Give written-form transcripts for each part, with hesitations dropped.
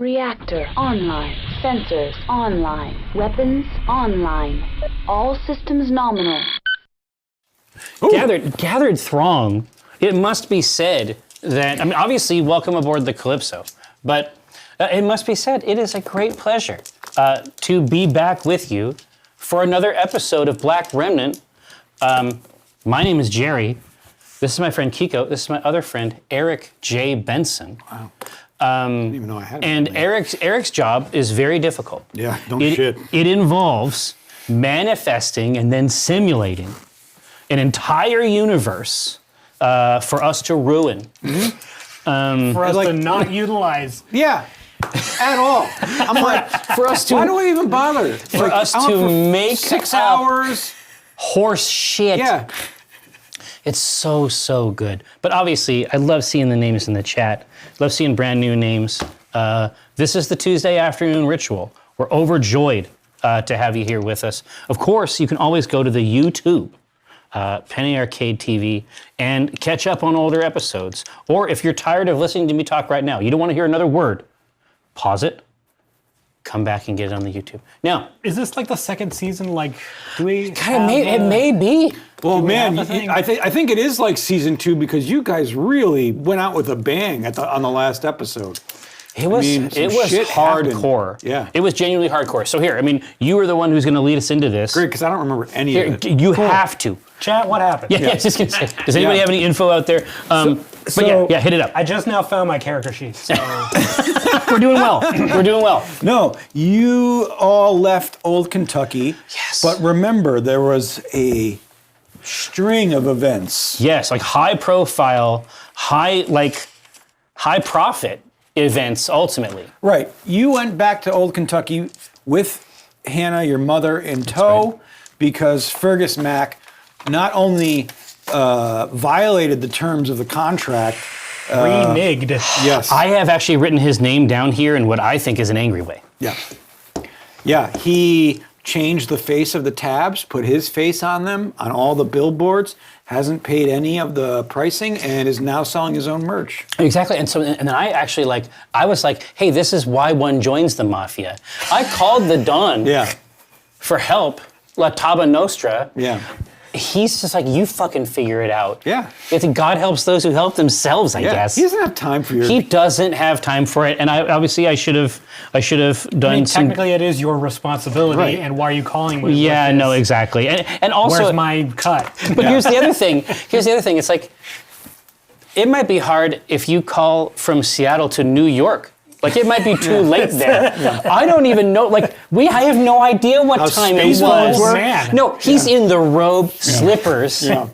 Reactor online. Sensors online. Weapons online. All systems nominal. Gathered throng, it must be said that, I mean, obviously, welcome aboard the Calypso, but it must be said, it is a great pleasure to be back with you for another episode of Black Remnant. My name is Jerry. This is my friend Kiko. This is my other friend, Eric J. Benson. Wow. I didn't even know I had it. And Eric's job is very difficult. Yeah, shit. It involves manifesting and then simulating an entire universe for us to ruin. Mm-hmm. For us to not utilize. Yeah, at all. I'm like, for us to, why do we even bother? For us to make 6 hours. Horse shit. Yeah. It's so good. But obviously, I love seeing the names in the chat. Love seeing brand new names. This is the Tuesday afternoon ritual. We're overjoyed to have you here with us. Of course, you can always go to the YouTube, Penny Arcade TV, and catch up on older episodes. Or if you're tired of listening to me talk right now, you don't want to hear another word, pause it, come back and get it on the YouTube. Now, is this like the second season? Like, do we? It may be. Well, man, I think it is like season 2 because you guys really went out with a bang on the last episode. It was hardcore. Yeah. It was genuinely hardcore. So here, I mean, you were the one who's going to lead us into this. Great, because I don't remember any of it. You have to. Chat, what happened? Yeah, I was just going to say, does anybody have any info out there? But hit it up. I just now found my character sheet, so. We're doing well. We're doing well. No, you all left Old Kentucky. Yes. But remember, there was a string of events. Yes, like high profile, high profit events ultimately. Right. You went back to Old Kentucky with Hannah, your mother, in tow because Fergus Mac not only violated the terms of the contract. Reneged. Yes. I have actually written his name down here in what I think is an angry way. Yeah. Yeah, he changed the face of the tabs, put his face on them, on all the billboards, hasn't paid any of the pricing, and is now selling his own merch. Exactly, and then I actually I was like, hey, this is why one joins the mafia. I called the Don for help, La Taba Nostra. Yeah. He's just like, you fucking figure it out. Yeah. I think God helps those who help themselves, I guess. He doesn't have time for your... He doesn't have time for it, and I should have done some... Technically, it is your responsibility, and why are you calling me? Yeah, no, exactly. And also... Where's my cut? But here's the other thing. It's like, it might be hard if you call from Seattle to New York. Like, it might be too late there. I don't even know. I have no idea what time it was. Man. No, he's in the robe, slippers. Yeah.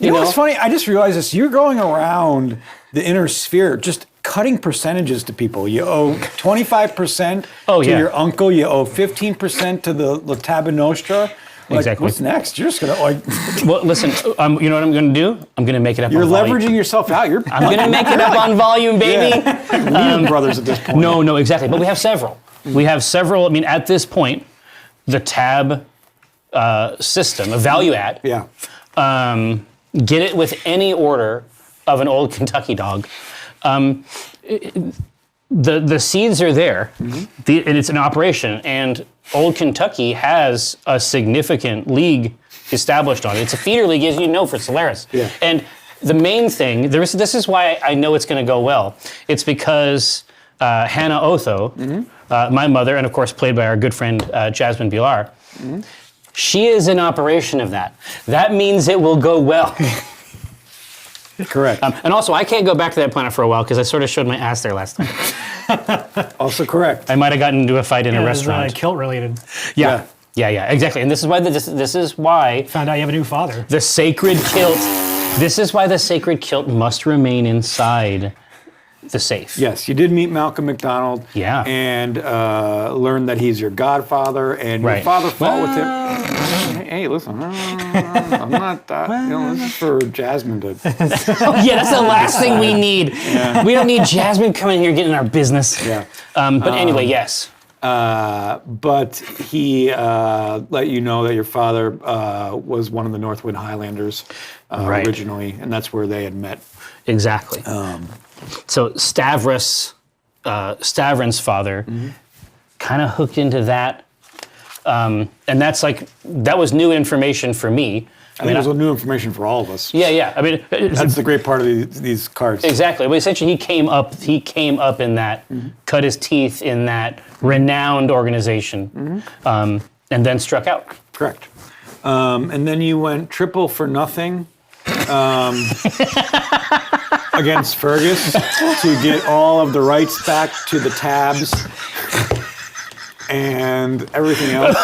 You know what's funny? I just realized this. You're going around the inner sphere just cutting percentages to people. You owe 25% to your uncle. You owe 15% to the La Taba Nostra. Exactly. What's next? You're just going to... Well, listen, you know what I'm going to do? I'm going to make it up on volume. You're leveraging yourself out. I'm going to make it up on volume, baby. Lehman Brothers at this point. No, exactly. But we have several. We have several. I mean, at this point, the tab system, a value add, get it with any order of an Old Kentucky dog. The seeds are there, and it's an operation, and Old Kentucky has a significant league established on it. It's a feeder league, as you know, for Solaris. Yeah. And the main thing, this is why I know it's going to go well. It's because Hannah Otho, my mother, and of course played by our good friend Jasmine Bilar, she is in operation of that. That means it will go well. Correct. And also, I can't go back to that planet for a while because I sort of showed my ass there last time. Also correct. I might have gotten into a fight in a restaurant. Kilt related. Yeah, exactly. And this is why this is why Found out you have a new father. the sacred kilt. This is why the sacred kilt must remain inside the safe. Yes, you did meet Malcolm McDonald. Yeah. And learned that he's your godfather, and your father fought with him. Hey, listen, I'm not that. This is for Jasmine to. Yeah, that's the last thing we need. We don't need Jasmine coming here getting our business. Yeah. But anyway, yes. But he let you know that your father was one of the Northwood Highlanders originally, and that's where they had met. Exactly. So Stavros Stavron's father, kind of hooked into that. And that was new information for me. I think it was new information for all of us. Yeah. I mean, that's the great part of these cards. Exactly. But essentially, he came up in that, cut his teeth in that renowned organization, and then struck out. Correct. And then you went triple for nothing against Fergus to get all of the rights back to the tabs and everything else.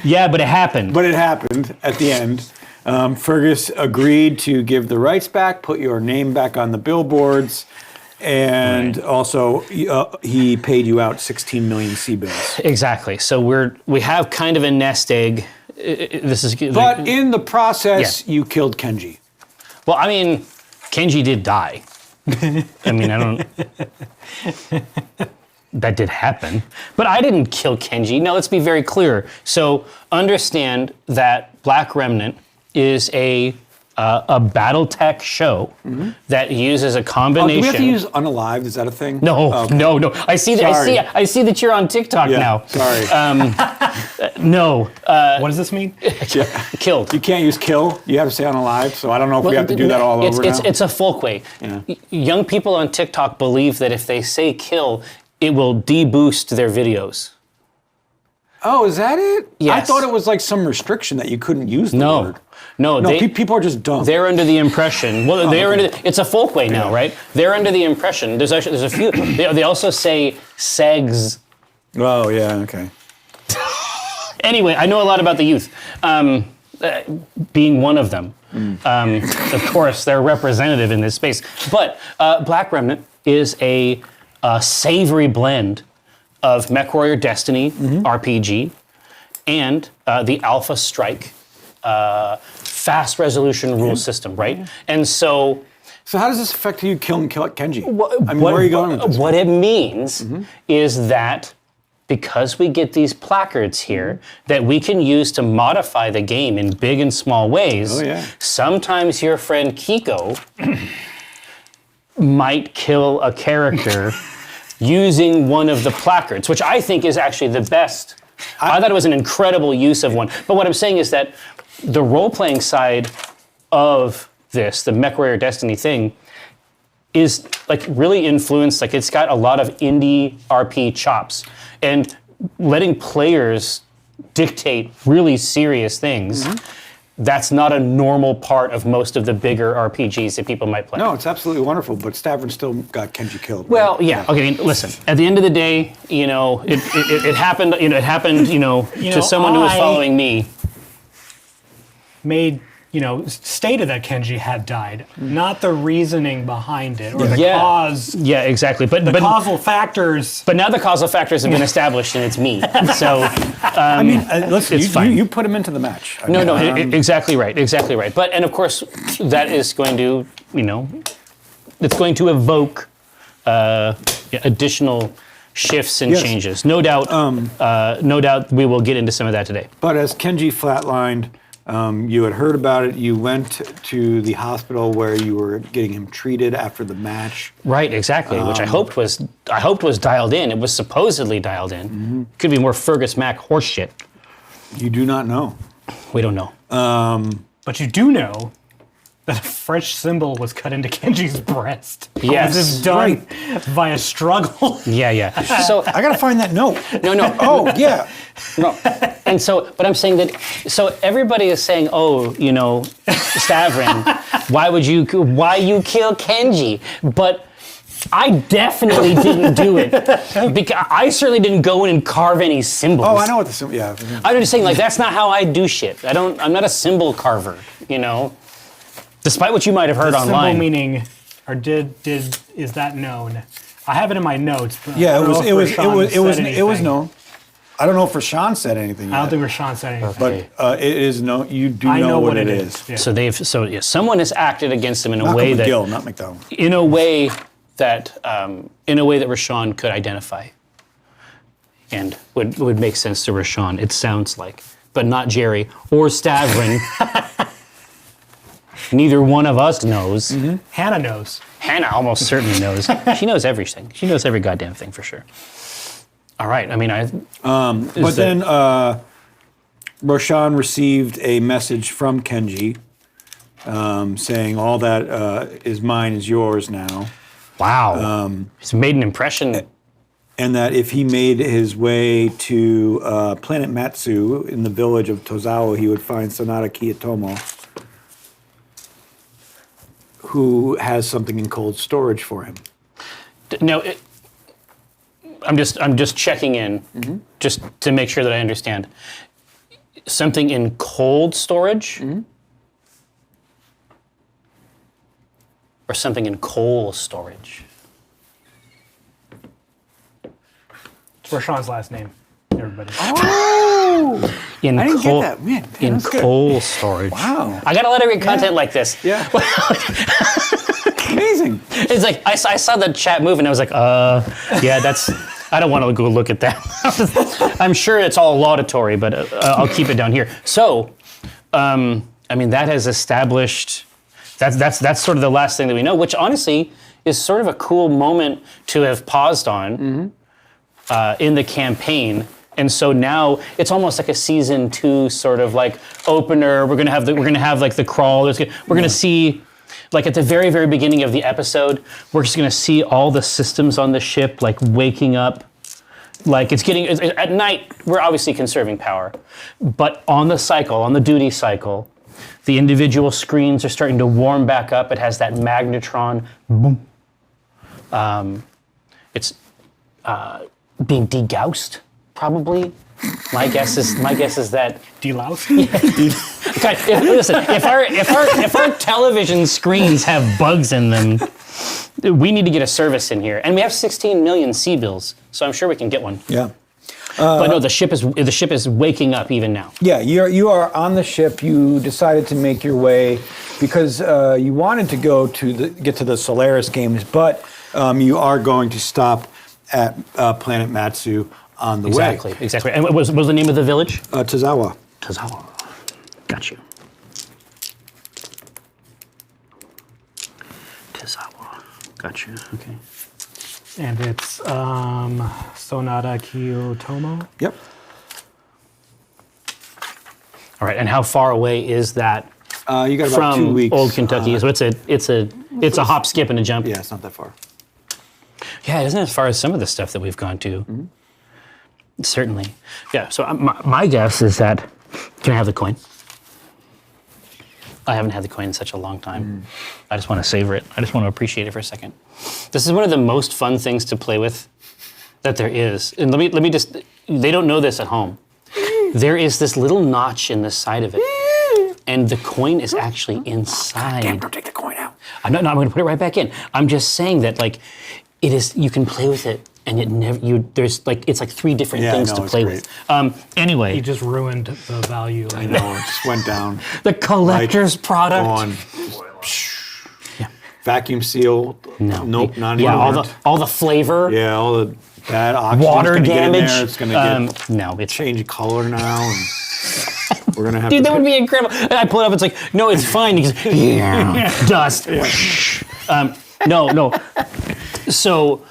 Yeah, but it happened. But it happened at the end. Fergus agreed to give the rights back, put your name back on the billboards, and also he paid you out 16 million C-bills. Exactly. So we have kind of a nest egg. But in the process, you killed Kenji. Well, I mean, Kenji did die. I mean, I don't... That did happen. But I didn't kill Kenji. Now, let's be very clear. So understand that Black Remnant is a Battletech show that uses a combination. Do we have to use unalived? Is that a thing? No, okay. no. I see that. I see that you're on TikTok now. Sorry. No. What does this mean? Killed. You can't use kill. You have to say unalived. So I don't know if we have to do that all over now. It's a folk way. Yeah. Young people on TikTok believe that if they say kill, it will deboost their videos. Oh, is that it? Yes. I thought it was like some restriction that you couldn't use the word. No, people are just dumb. They're under the impression. Well, it's a folk way now, right? They're under the impression. There's a few. They also say segs. Oh yeah, okay. Anyway, I know a lot about the youth, being one of them. Of course, they're representative in this space. But Black Remnant is a savory blend of Mechwarrior Destiny RPG and the Alpha Strike fast resolution rule system, right? And so how does this affect you killing Kenji? Where are you going with this? What it means is that because we get these placards here that we can use to modify the game in big and small ways, sometimes your friend Kiko might kill a character using one of the placards, which I think is actually the best. I thought it was an incredible use of one. But what I'm saying is that the role-playing side of this, the Mechwarrior Destiny thing, is like really influenced, like it's got a lot of indie RP chops. And letting players dictate really serious things, that's not a normal part of most of the bigger RPGs that people might play. No, it's absolutely wonderful, but Stavron still got Kenji killed. Right? Well, yeah. Okay, listen. At the end of the day, it happened. It happened. To someone who was following me. Stated that Kenji had died, not the reasening behind it or the cause. Yeah, exactly. But causal factors. But now the causal factors have been established, and it's me. So listen, it's fine. You put him into the match. No, exactly right. But and of course, that is going to, it's going to evoke additional shifts and changes. No doubt. No doubt, we will get into some of that today. But as Kenji flatlined. You had heard about it. You went to the hospital where you were getting him treated after the match. Right, exactly. Which I hoped was dialed in. It was supposedly dialed in. Could be more Fergus Mac horseshit. You do not know. We don't know. But you do know that a French symbol was cut into Kenji's breast. Yes, this is done via struggle. Yeah. So I gotta find that note. No. Oh yeah. No. And so, but I'm saying that. So everybody is saying, Stavron, why you kill Kenji? But I definitely didn't do it because I certainly didn't go in and carve any symbols. Oh, I know what the symbol. Yeah. I'm just saying, that's not how I do shit. I'm not a symbol carver. Despite what you might have heard online. Symbol meaning, or is that known? I have it in my notes. But yeah, it was known. I don't know if Rashawn said anything yet. I don't think Rashawn said anything. But it is known. You do know what it is. Yeah. So someone has acted against him in a way that McGill, not McDowell. In a way that Rashawn could identify, and would make sense to Rashawn. It sounds like, but not Jerry or Stavron. Neither one of us knows. Hannah knows. Hannah almost certainly knows. She knows everything. She knows every goddamn thing for sure. All right. I mean, but then Roshan received a message from Kenji saying all that is mine is yours now. Wow. He's made an impression. And that if he made his way to planet Matsu in the village of Tozawa, he would find Sanada Kiyotomo, who has something in cold storage for him. No, I'm just checking in, just to make sure that I understand. Something in cold storage, or something in coal storage. It's Roshan's last name, everybody. Oh! In I didn't coal, get that. Man, in coal storage. Wow. I got a lot of great content like this. Yeah. Amazing. It's like, I saw the chat move and I was like, yeah, that's, I don't want to go look at that. I'm sure it's all laudatory, but I'll keep it down here. So, I mean, that has established, that's sort of the last thing that we know, which honestly is sort of a cool moment to have paused on in the campaign. And so now it's almost like a season 2 sort of like opener. We're gonna have like the crawl. We're gonna see, like at the very, very beginning of the episode, we're just gonna see all the systems on the ship like waking up. Like at night, we're obviously conserving power, but on the cycle, on the duty cycle, the individual screens are starting to warm back up. It has that magnetron boom. It's being degaussed. Probably, my guess is that Deloused? If our television screens have bugs in them, we need to get a service in here, and we have 16 million C-bills, so I'm sure we can get one. Yeah. But no, the ship is waking up even now. Yeah, you are on the ship. You decided to make your way because you wanted to go get to the Solaris games, but you are going to stop at Planet Matsu on the way. Exactly. And what was the name of the village? Tozawa. Tozawa. Got you. Tozawa. Got you. Okay. And it's Sonata Kiyotomo. Yep. All right. And how far away is that you got about 2 weeks. Old Kentucky? So it's a hop, skip, and a jump. Yeah, it's not that far. Yeah, it isn't as far as some of the stuff that we've gone to. Certainly. Yeah, so my guess is that, can I have the coin? I haven't had the coin in such a long time. I just want to savor it. I just want to appreciate it for a second. This is one of the most fun things to play with that there is. And let me just, they don't know this at home. There is this little notch in the side of it. And the coin is actually inside. Damn, don't take the coin out. I'm going to put it right back in. I'm just saying that like, it is, you can play with it. And it never, there's like, it's like 3 different things to play with. Anyway. You just ruined the value. I know, it just went down. The collector's product. Gone. Yeah. Vacuum seal. No. Nope, not yeah, even. all the flavor. Yeah, all the bad oxygen. Water damage. It's going to get no, it's change color now. And we're going to have Dude, to that would be incredible. And I pull it up, it's like, no, it's fine. Because, yeah, dust. Yeah. No. So,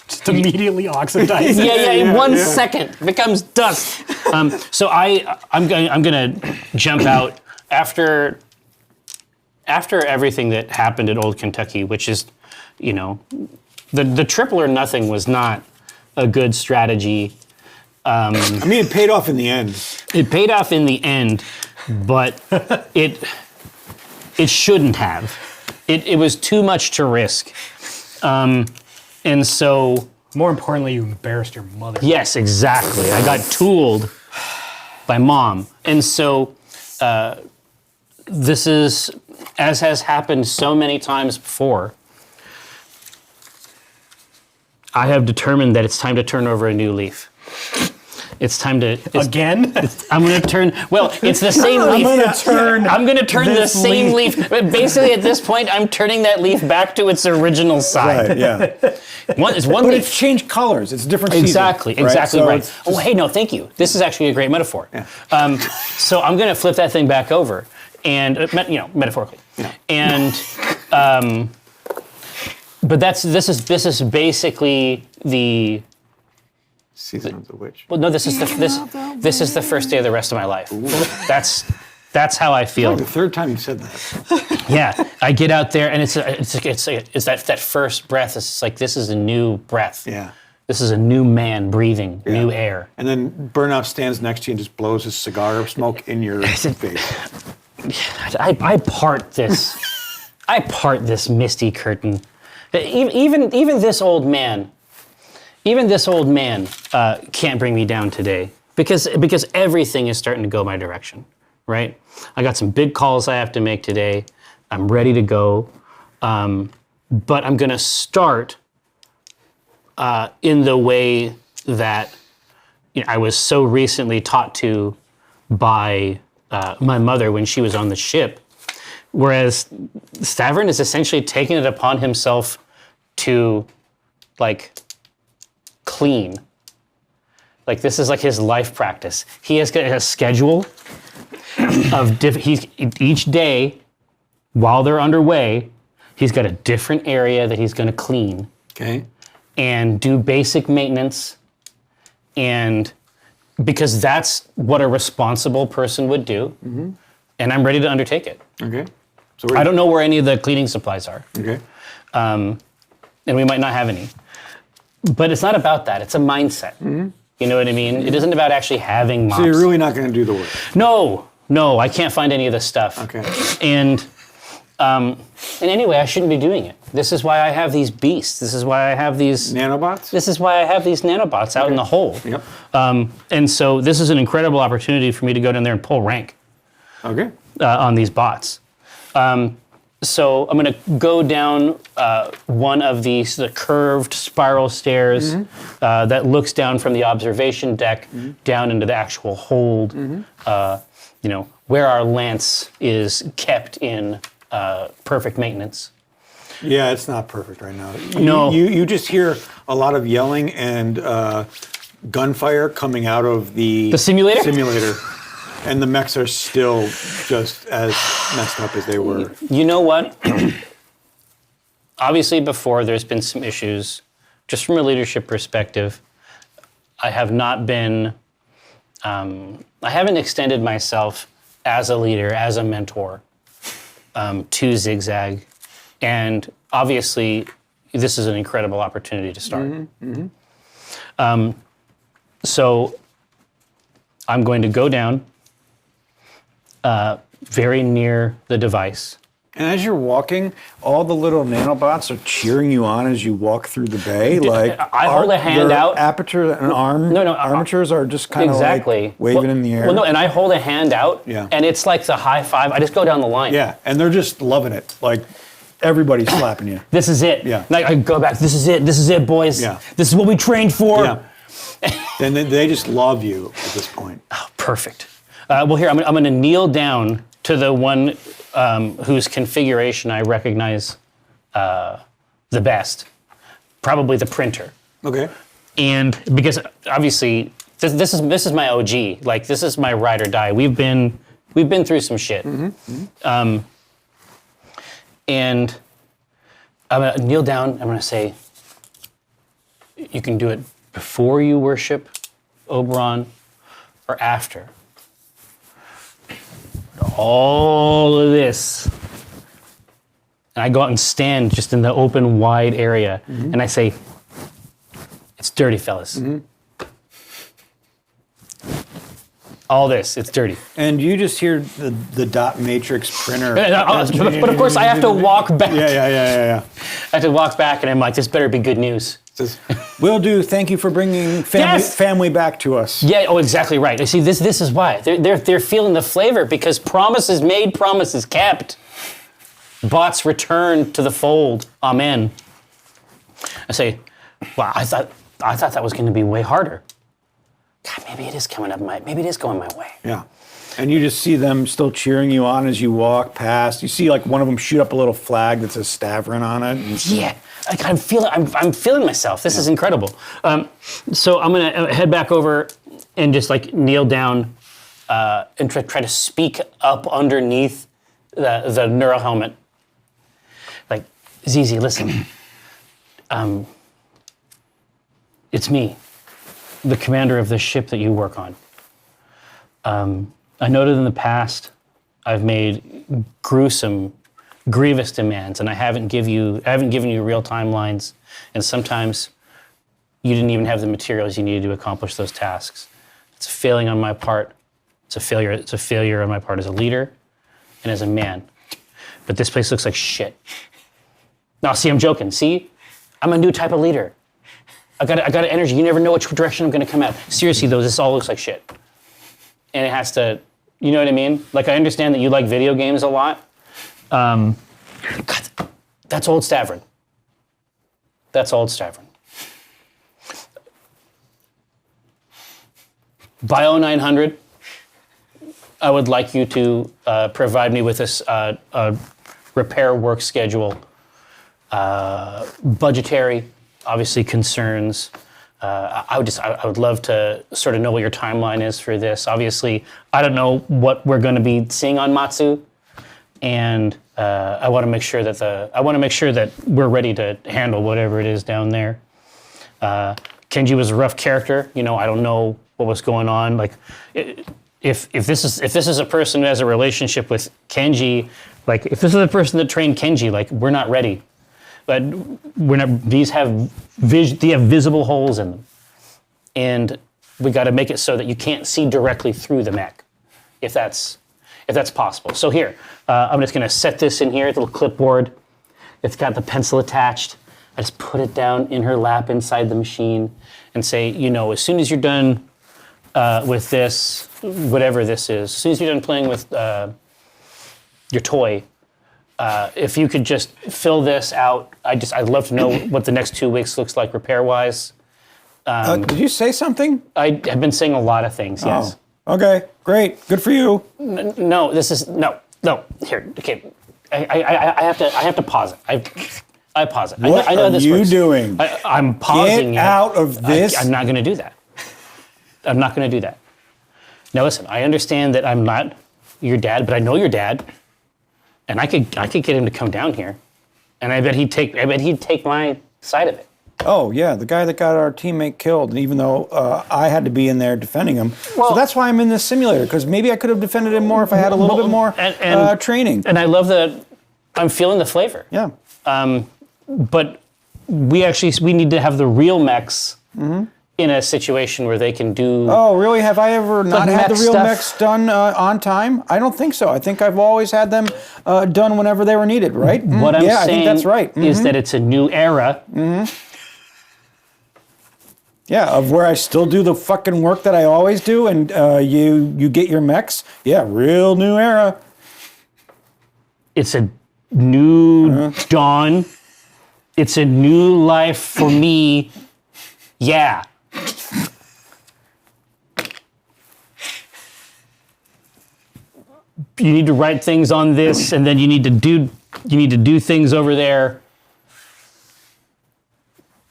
just immediately oxidized. in 1 second it becomes dust. So I'm going to jump out after everything that happened at Old Kentucky, which is, the triple or nothing was not a good strategy. I mean, it paid off in the end. It paid off in the end, but it shouldn't have. It was too much to risk. And so... More importantly, you embarrassed your mother. Yes, exactly. I got tooled by mom. And so this is, as has happened so many times before, I have determined that it's time to turn over a new leaf. It's time to... Again? I'm going to turn... Well, it's the same leaf. I'm going to turn the same leaf. Basically, at this point, I'm turning that leaf back to its original side. Right, yeah. It's one but leaf. it's changed colors. It's a different season. Exactly right. Oh, hey, no, thank you. This is actually a great metaphor. Yeah. So I'm going to flip that thing back over, and metaphorically. Yeah. And But this is basically the Season of the Witch. Well, no, this is the first day of the rest of my life. That's how I feel. It's like the third time you said that. Yeah, I get out there and it's that first breath. It's like this is a new breath. Yeah. This is a new man breathing new air. And then Burnout stands next to you and just blows his cigar smoke in your face. I part this. I part this misty curtain. Even this old man. Even this old man can't bring me down today because everything is starting to go my direction, right? I got some big calls I have to make today. I'm ready to go, but I'm going to start in the way that I was so recently taught to by my mother when she was on the ship. Whereas Stavern is essentially taking it upon himself to, clean. This is his life practice. He has got a schedule of each day while they're underway. He's got a different area that he's going to clean. Okay. And do basic maintenance, and because that's what a responsible person would do, and I'm ready to undertake it. Okay. So I don't know where any of the cleaning supplies are. Okay. And we might not have any. But it's not about that. It's a mindset. You know what I mean? It isn't about actually having mops. So you're really not going to do the work? No, I can't find any of this stuff. Okay. And anyway, I shouldn't be doing it. This is why I have these beasts. This is why I have these... Nanobots? This is why I have these nanobots out in the hole. Yep. And so this is an incredible opportunity for me to go down there and pull rank. Okay. On these bots. So I'm going to go down one of the curved spiral stairs that looks down from the observation deck down into the actual hold, where our lance is kept in perfect maintenance. Yeah, it's not perfect right now. No. You just hear a lot of yelling and gunfire coming out of the simulator? Simulator. And the mechs are still just as messed up as they were. You know what? Obviously, before there's been some issues. Just from a leadership perspective, I have not been, I haven't extended myself as a leader, as a mentor to Zigzag. And obviously, this is an incredible opportunity to start. So I'm going to go down very near the device. And as you're walking, all the little nanobots are cheering you on as you walk through the bay. I hold a hand out. Aperture and armatures are just kind of waving in the air. Well, no, and I hold a hand out, and it's like the high five. I just go down the line. Yeah, and they're just loving it. Everybody's slapping you. This is it. Yeah. I go back. This is it, boys. Yeah. This is what we trained for. Yeah. And they just love you at this point. Oh, perfect. Well, here, I'm going to kneel down to the one whose configuration I recognize the best, probably the printer. Okay. And because obviously this is my OG, this is my ride or die. We've been through some shit. And I'm going to kneel down. I'm going to say, you can do it before you worship Oberon or after. All of this. And I go out and stand just in the open, wide area. And I say, it's dirty, fellas. All this, it's dirty. And you just hear the dot matrix printer. But of course, I have to walk back. Yeah. I have to walk back, and I'm like, this better be good news. Says, will do. Thank you for bringing family back to us. Yeah. Oh, exactly right. You see, this is why they're feeling the flavor because promises made, promises kept. Bots return to the fold. Amen. I say, well, I thought that was going to be way harder. God, maybe it is going my way. Yeah. And you just see them still cheering you on as you walk past. You see one of them shoot up a little flag that says Stavron on it. Yeah. I'm feeling myself. This is incredible. So I'm gonna head back over and just kneel down and try to speak up underneath the neural helmet. ZZ, listen. It's me, the commander of the ship that you work on. I noted in the past I've made grievous demands, and I haven't given you real timelines, and sometimes you didn't even have the materials you needed to accomplish those tasks. It's a failing on my part. It's a failure on my part as a leader and as a man. But this place looks like shit. Now, see, I'm joking. See, I'm a new type of leader. I got an energy. You never know which direction I'm going to come out. Seriously, though, this all looks like shit. And it has to, you know what I mean? Like, I understand that you like video games a lot. God, that's old Stavern. That's old Stavern. By 0900, I would like you to provide me with this repair work schedule, budgetary, obviously concerns. I would love to sort of know what your timeline is for this. Obviously, I don't know what we're going to be seeing on Matsu, and I want to make sure that we're ready to handle whatever it is down there. Kenji was a rough character. You know, I don't know what was going on. Like, if this is a person who has a relationship with Kenji, like if this is a person that trained Kenji, like we're not ready. But we're not. These have visible holes in them, and we got to make it so that you can't see directly through the mech, if that's possible. So here, I'm just going to set this in here, little clipboard. It's got the pencil attached. I just put it down in her lap inside the machine, and say, you know, as soon as you're done with this, whatever this is, as soon as you're done playing with your toy. If you could just fill this out, I'd love to know what the next 2 weeks looks like repair-wise. Did you say something? I have been saying a lot of things, yes. Oh, okay, great, good for you. No. Here, okay. I have to pause it. I pause it. What I know are this you works. doing? I'm pausing Get out of this. I'm not going to do that. I'm not going to do that. Now listen, I understand that I'm not your dad, but I know your dad. And I could get him to come down here, and I bet he'd take my side of it. Oh yeah, the guy that got our teammate killed, and even though I had to be in there defending him, so that's why I'm in this simulator, because maybe I could have defended him more if I had a little bit more training. And I love that I'm feeling the flavor. Yeah. But we need to have the real mechs in a situation where they can do. Oh, really? Have I ever not had the real stuff. mechs done on time? I don't think so. I think I've always had them done whenever they were needed, right? What I'm saying I think that's right. is that it's a new era. Yeah, of where I still do the fucking work that I always do, and you get your mechs. Yeah, real new era. It's a new dawn. It's a new life for me. Yeah. You need to write things on this, and then you need to do things over there.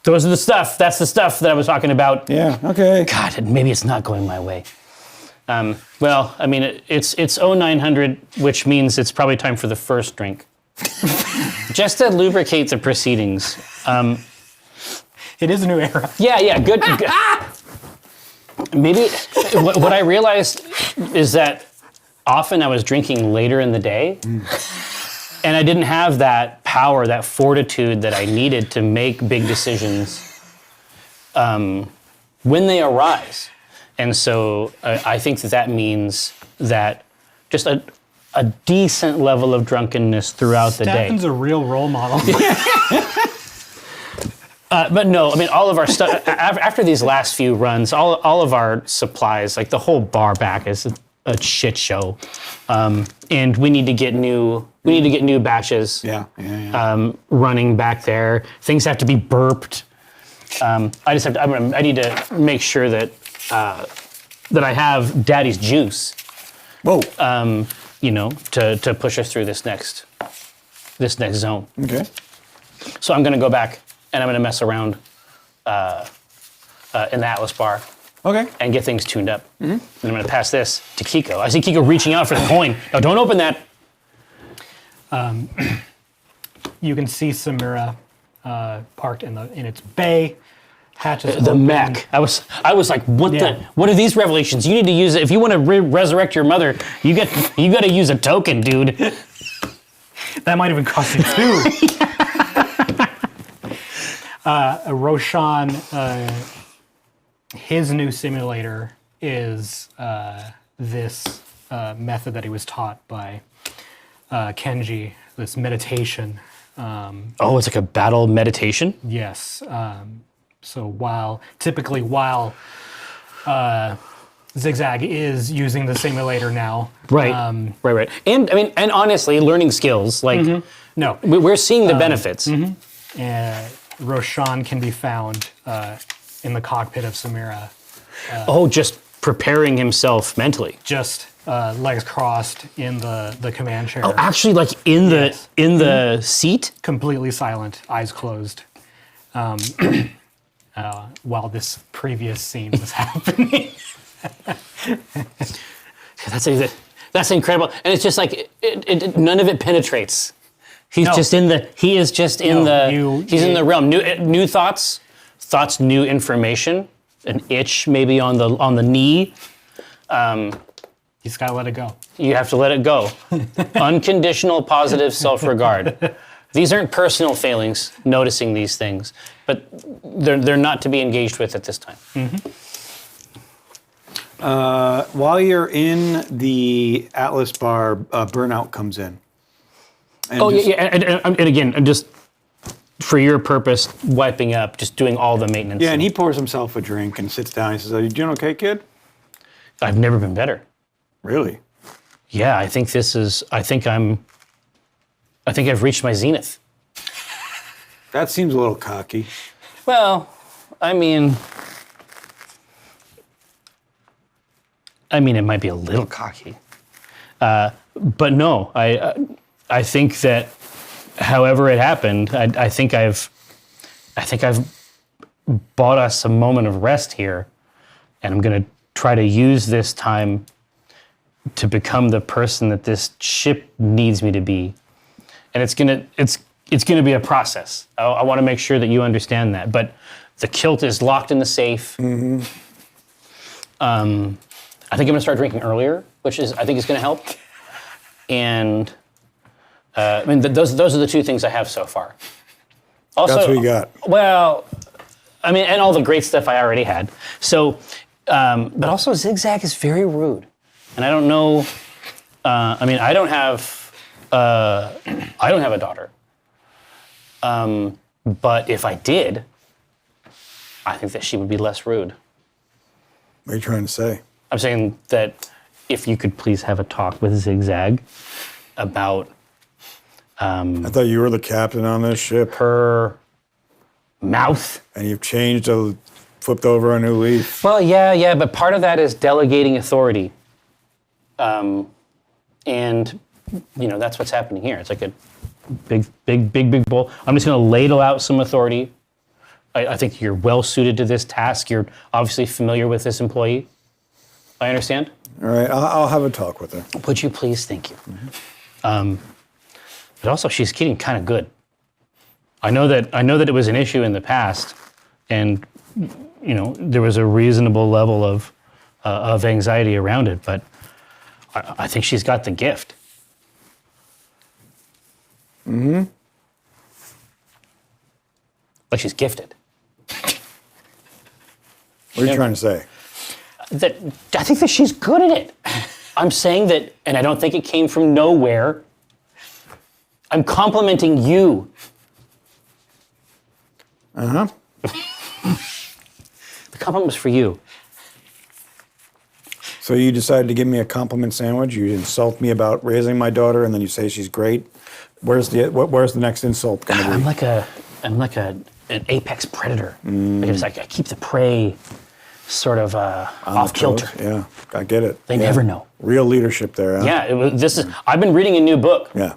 Those are the stuff. That's the stuff that I was talking about. Yeah. Okay. God, maybe it's not going my way. Well, I mean, it's 0900, which means it's probably time for the first drink. Just to lubricate the proceedings. It is a new era. Yeah, good. Maybe what I realized is that often I was drinking later in the day, and I didn't have that power, that fortitude that I needed to make big decisions when they arise. And so I think that means that just a decent level of drunkenness throughout the day. Staffin's a real role model. But no, I mean, all of our stuff, after these last few runs, all of our supplies, like the whole bar back is a shit show. And we need to get new batches running back there. Things have to be burped. I need to make sure that I have Daddy's juice. Whoa. To push us through this next zone. Okay. So I'm going to go back and I'm going to mess around in the Atlas bar. Okay. And get things tuned up. And I'm going to pass this to Kiko. I see Kiko reaching out for the coin. No, don't open that. You can see Samira parked in its bay. Hatches The open. Mech. I was like, what are these revelations? You need to use it if you want to resurrect your mother. You got to use a token, dude. That might even cost you 2. Roshan, his new simulator is this method that he was taught by Kenji, this meditation. It's like a battle meditation? Yes. So while Zigzag is using the simulator now. Right. Right. And I mean, and honestly, learning skills, like, No. we're seeing the benefits. Roshan can be found in the cockpit of Samira. Just preparing himself mentally. Just legs crossed in the command chair. Oh, actually, like in the seat? Completely silent, eyes closed. While this previous scene was happening. That's incredible. And it's just like, none of it penetrates. He's No. just in the, he is just in he's in the realm. New thoughts, new information, an itch maybe on the knee. You just gotta let it go. You have to let it go. Unconditional positive self-regard. These aren't personal failings, noticing these things, but they're not to be engaged with at this time. While you're in the Atlas bar, Burnout comes in. And And again, I'm just for your purpose, wiping up, just doing all the maintenance. Yeah, and he pours himself a drink and sits down. He says, "Are you doing okay, kid?" I've never been better. Really? Yeah, I think I've reached my zenith. That seems a little cocky. Well, I mean, it might be a little cocky, but no, I think that, however it happened, I think I've bought us a moment of rest here, and I'm gonna try to use this time to become the person that this ship needs me to be, and it's gonna be a process. I want to make sure that you understand that, but the kilt is locked in the safe. I think I'm gonna start drinking earlier, which I think is gonna help. And those are the two things I have so far. Also, That's what you got. Well, and all the great stuff I already had. So, but also Zigzag is very rude, and I don't know. I don't have a daughter. But if I did, I think that she would be less rude. What are you trying to say? I'm saying that if you could please have a talk with Zigzag about I thought you were the captain on this ship. her mouth. And you've flipped over a new leaf. Well, yeah, but part of that is delegating authority. And, that's what's happening here. It's like a big bowl. I'm just going to ladle out some authority. I think you're well suited to this task. You're obviously familiar with this employee. I understand. All right, I'll have a talk with her. Would you please? Thank you. But also, she's getting kind of good. I know that it was an issue in the past, and there was a reasonable level of anxiety around it. But I think she's got the gift. Like she's gifted. What are you trying to say? That I think that she's good at it. I'm saying that, and I don't think it came from nowhere. I'm complimenting you. Uh-huh. The compliment was for you. So you decided to give me a compliment sandwich? You insult me about raising my daughter, and then you say she's great? Where's the next insult going to be? I'm like an apex predator. I keep the prey sort of off kilter. Yeah, I get it. They never know. Real leadership there. Huh? Yeah, I've been reading a new book. Yeah.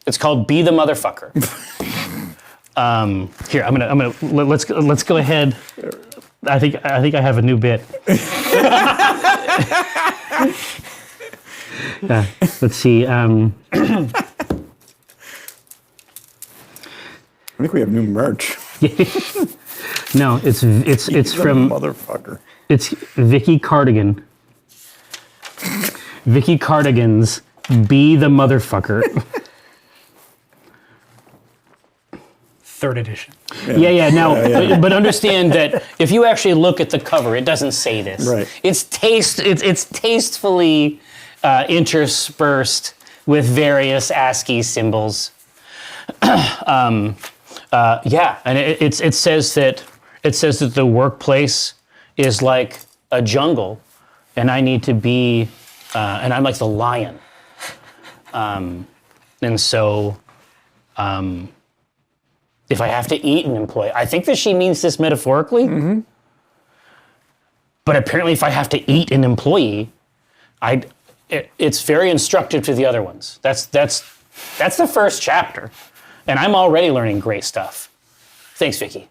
It's called Be the Motherfucker. Here, let's go ahead. I think I have a new bit. Let's see. think we have new merch. No, it's from motherfucker. It's Vicky Cardigan. Vicky Cardigan's Be the Motherfucker. 3rd edition. Yeah. Now, but understand that if you actually look at the cover, it doesn't say this. Right. It's tastefully interspersed with various ASCII symbols. And it says that the workplace is like a jungle, and I need to be, and I'm like the lion. And so, if I have to eat an employee, I think that she means this metaphorically. Mm-hmm. But apparently, if I have to eat an employee, it's very instructive to the other ones. That's the first chapter, and I'm already learning great stuff. Thanks, Vicky.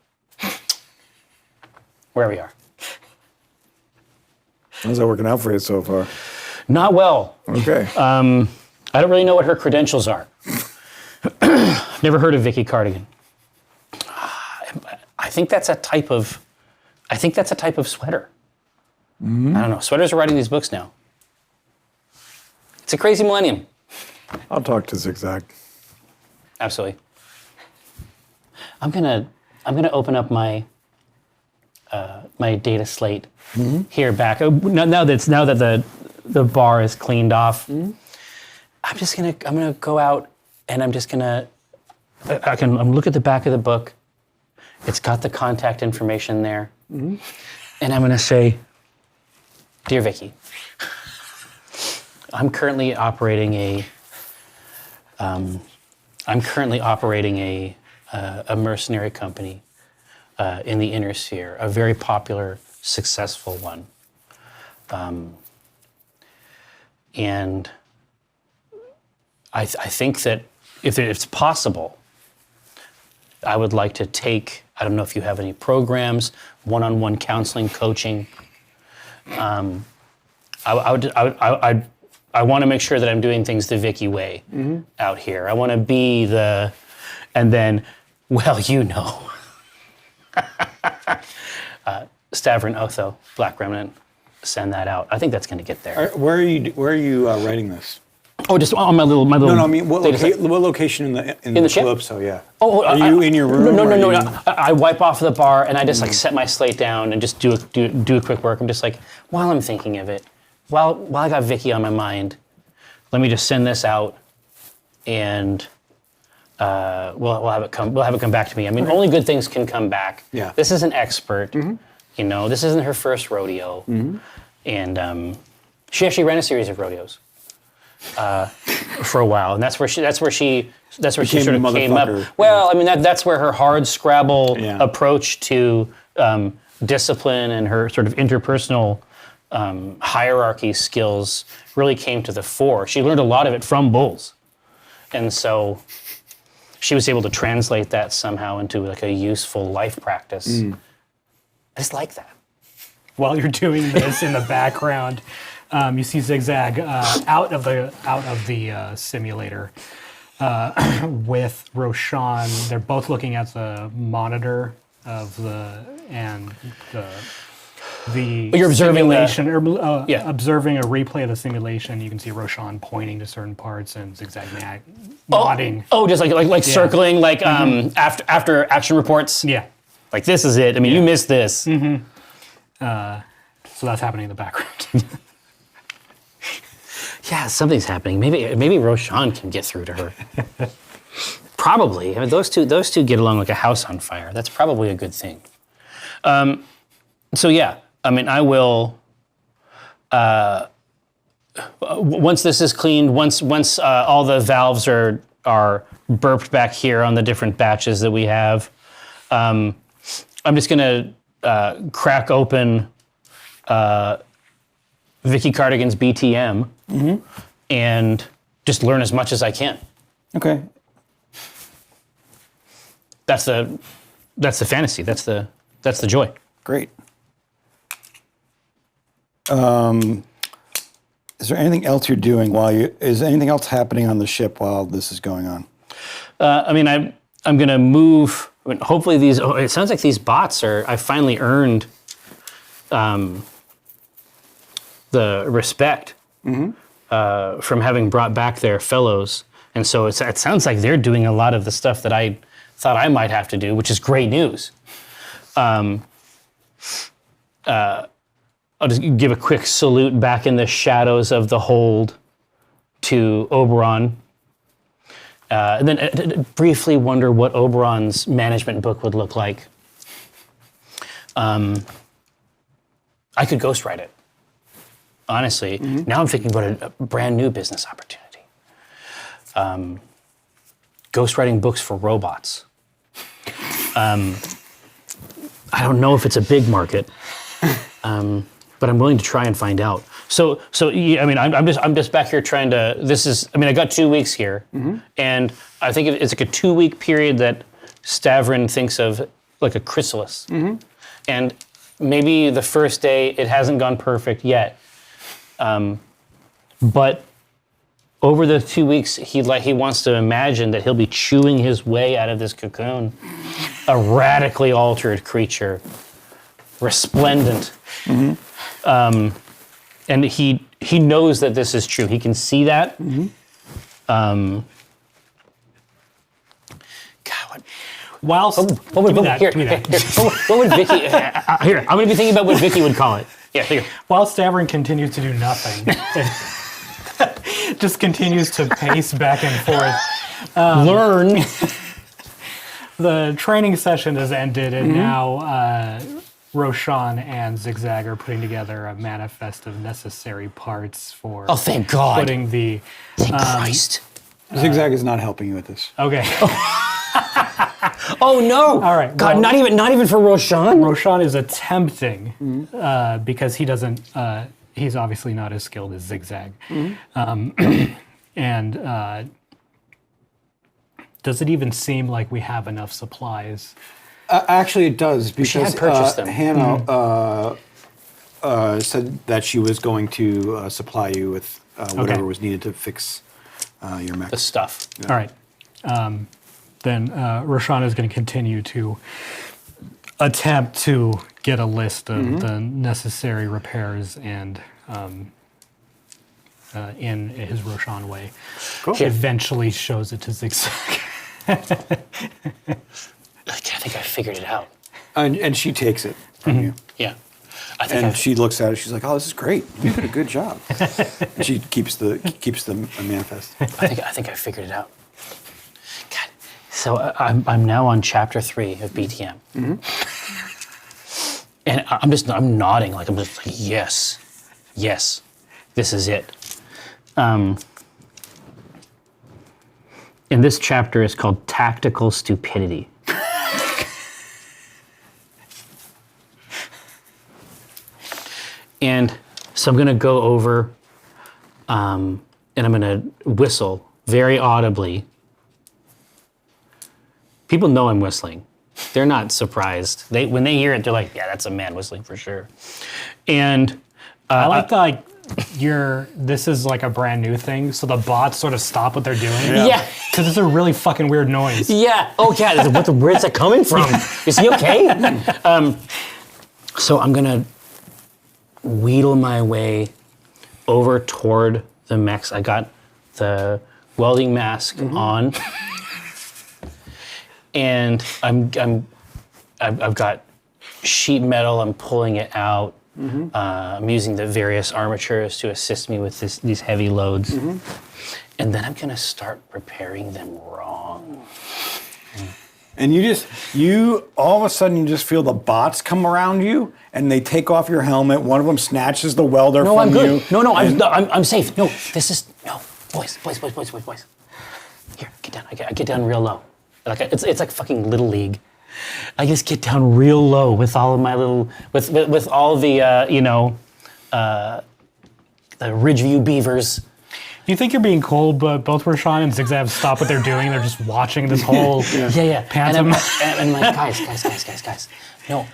Where we are. How's that working out for you so far? Not well. Okay. I don't really know what her credentials are. Never heard of Vicky Cardigan. I think that's a type of sweater. Mm-hmm. I don't know. Sweaters are writing these books now. It's a crazy millennium. I'll talk to Zigzag. Absolutely. I'm gonna open up my my data slate here back. Now that the bar is cleaned off, I'm gonna go out and I'm look at the back of the book. It's got the contact information there, and I'm gonna say, "Dear Vicky, I'm currently operating a mercenary company in the inner sphere, a very popular, successful one. And I think that if it's possible, I would like to take, I don't know if you have any programs, one-on-one counseling, coaching. I want to make sure that I'm doing things the Vicky way out here. I want to be and then, well, you know. Stavron Otho, Black Remnant, send that out. I think that's going to get there. Where are you writing this? Oh, just on my little. No, I mean, what location in the ship? Calypso? Yeah. Oh, are you in your room? No. I wipe off the bar and I just set my slate down and just do a quick work. I'm just like, while I'm thinking of it, while I got Vicky on my mind, let me just send this out, and we'll have it come back to me. I mean, only good things can come back. Yeah. This is an expert. You know, this isn't her first rodeo, and she actually ran a series of rodeos. For a while, and that's where she sort of came up. Well, I mean that's where her hard Scrabble approach to discipline and her sort of interpersonal hierarchy skills really came to the fore. She learned a lot of it from bulls, and so she was able to translate that somehow into like a useful life practice. I just like that. While you're doing this in the background. You see Zigzag out of the simulator with Roshan. They're both looking at the monitor of the You're observing simulation, observing a replay of the simulation. You can see Roshan pointing to certain parts and Zigzag nodding. Oh, just like circling, like after action reports. Yeah, like this is it. I mean, you missed this. So that's happening in the background. Yeah, something's happening. Maybe Roshan can get through to her. Probably. I mean, those two get along like a house on fire. That's probably a good thing. So yeah, I mean, I will. Once this is cleaned, once all the valves are burped back here on the different batches that we have, I'm just gonna crack open Vicky Cardigan's BTM and just learn as much as I can. Okay. That's the fantasy. That's the joy. Great. Is there anything else you're doing is anything else happening on the ship while this is going on? I mean, I'm going to move. Hopefully these. Oh, it sounds like these bots are. I finally earned the respect from having brought back their fellows, and so it sounds like they're doing a lot of the stuff that I thought I might have to do, which is great news. I'll just give a quick salute back in the shadows of the hold to Oberon. And then briefly wonder what Oberon's management book would look like. I could ghostwrite it. Honestly, now I'm thinking about a brand new business opportunity. Ghostwriting books for robots. I don't know if it's a big market, but I'm willing to try and find out. So yeah, I mean, I'm just back here trying to. I got 2 weeks here, and I think it's like a 2-week period that Stavrin thinks of like a chrysalis, and maybe the first day it hasn't gone perfect yet, but over the 2 weeks he wants to imagine that he'll be chewing his way out of this cocoon, a radically altered creature, resplendent. And he knows that this is true. He can see that. God, what? Whilst What would Vicky? Here, I'm going to be thinking about what Vicky would call it. Yeah, here. While Stavrin continues to do nothing, just continues to pace back and forth. Learn. The training session has ended, and now Roshan and Zigzag are putting together a manifest of necessary parts for. Oh, thank God! Putting the. Thank Christ. Zigzag is not helping you with this. Okay. Oh no! All right. God, well, not even for Roshan. Roshan is attempting because he doesn't. He's obviously not as skilled as Zigzag, and does it even seem like we have enough supplies? Actually, it does, because she had purchased them. Hannah said that she was going to supply you with whatever was needed to fix your mech. The stuff. Yeah. All right. Then Roshan is going to continue to attempt to get a list of the necessary repairs and in his Roshan way. Cool. He eventually shows it to Zigzag. I think I figured it out. And she takes it from you. Yeah. And she looks at it. She's like, "Oh, this is great. You did a good job." And she keeps the manifest. I think I figured it out. God. So I'm now on chapter 3 of BTM, and I'm nodding like I'm just like yes, this is it. And this chapter is called Tactical Stupidity. And so I'm going to go over and I'm going to whistle very audibly. People know I'm whistling. They're not surprised. When they hear it, they're like, yeah, that's a man whistling for sure. And I like this is like a brand new thing, so the bots sort of stop what they're doing. Yeah. Because it's a really fucking weird noise. Yeah. Oh, yeah. Where's that coming from? Is he okay? So I'm going to wheedle my way over toward the mechs. I got the welding mask on, and I've got sheet metal. I'm pulling it out. I'm using the various armatures to assist me with these heavy loads, and then I'm gonna start repairing them wrong. And you all of a sudden you just feel the bots come around you, and they take off your helmet. One of them snatches the welder from you. No, I'm good. No, I'm safe. No, boys. Here, get down. I get down real low. Like it's like fucking Little League. I just get down real low with all of my little with all the the Ridgeview Beavers. You think you're being cold, but both Roshan and Zigzag stop what they're doing. They're just watching this whole pantomime. And I'm like, guys. No,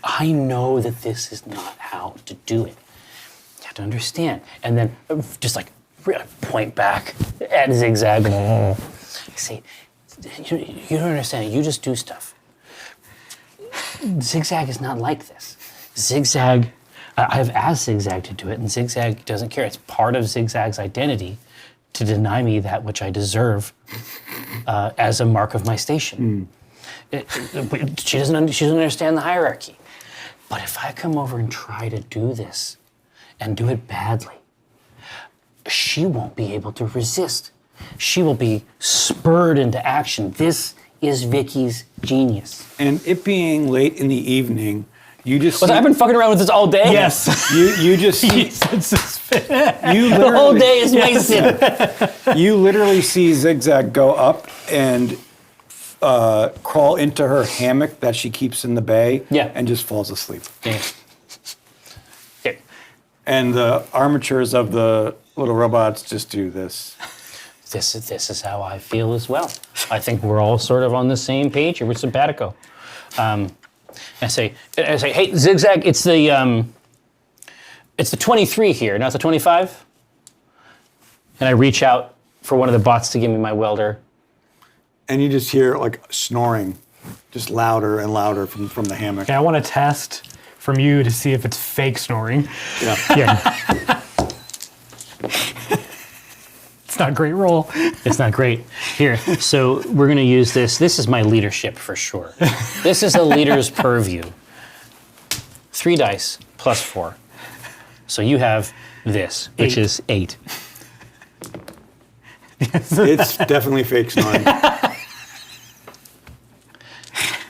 I know that this is not how to do it. You have to understand. And then just like really point back at Zigzag. See, You don't understand. You just do stuff. Zigzag is not like this. Zigzag, I've asked Zigzag to do it, and Zigzag doesn't care. It's part of Zigzag's identity to deny me that which I deserve as a mark of my station. She doesn't understand the hierarchy. But if I come over and try to do this and do it badly, she won't be able to resist. She will be spurred into action. This is Vicky's genius. And it being late in the evening, you just I've been fucking around with this all day. Yes. you just see The whole day is wasted. You literally see Zigzag go up and crawl into her hammock that she keeps in the bay, and just falls asleep. Yeah. And the armatures of the little robots just do this. This is how I feel as well. I think we're all sort of on the same page here. We're simpatico. I say, hey, Zigzag, it's the 23 here, not the 25. And I reach out for one of the bots to give me my welder. And you just hear like snoring, just louder and louder from the hammock. Okay, I want to test from you to see if it's fake snoring. Yeah. It's not a great roll. It's not great. Here, so we're going to use this. This is my leadership for sure. This is a leader's purview. 3 dice plus 4. So you have this, which is 8. It's definitely fake snoring.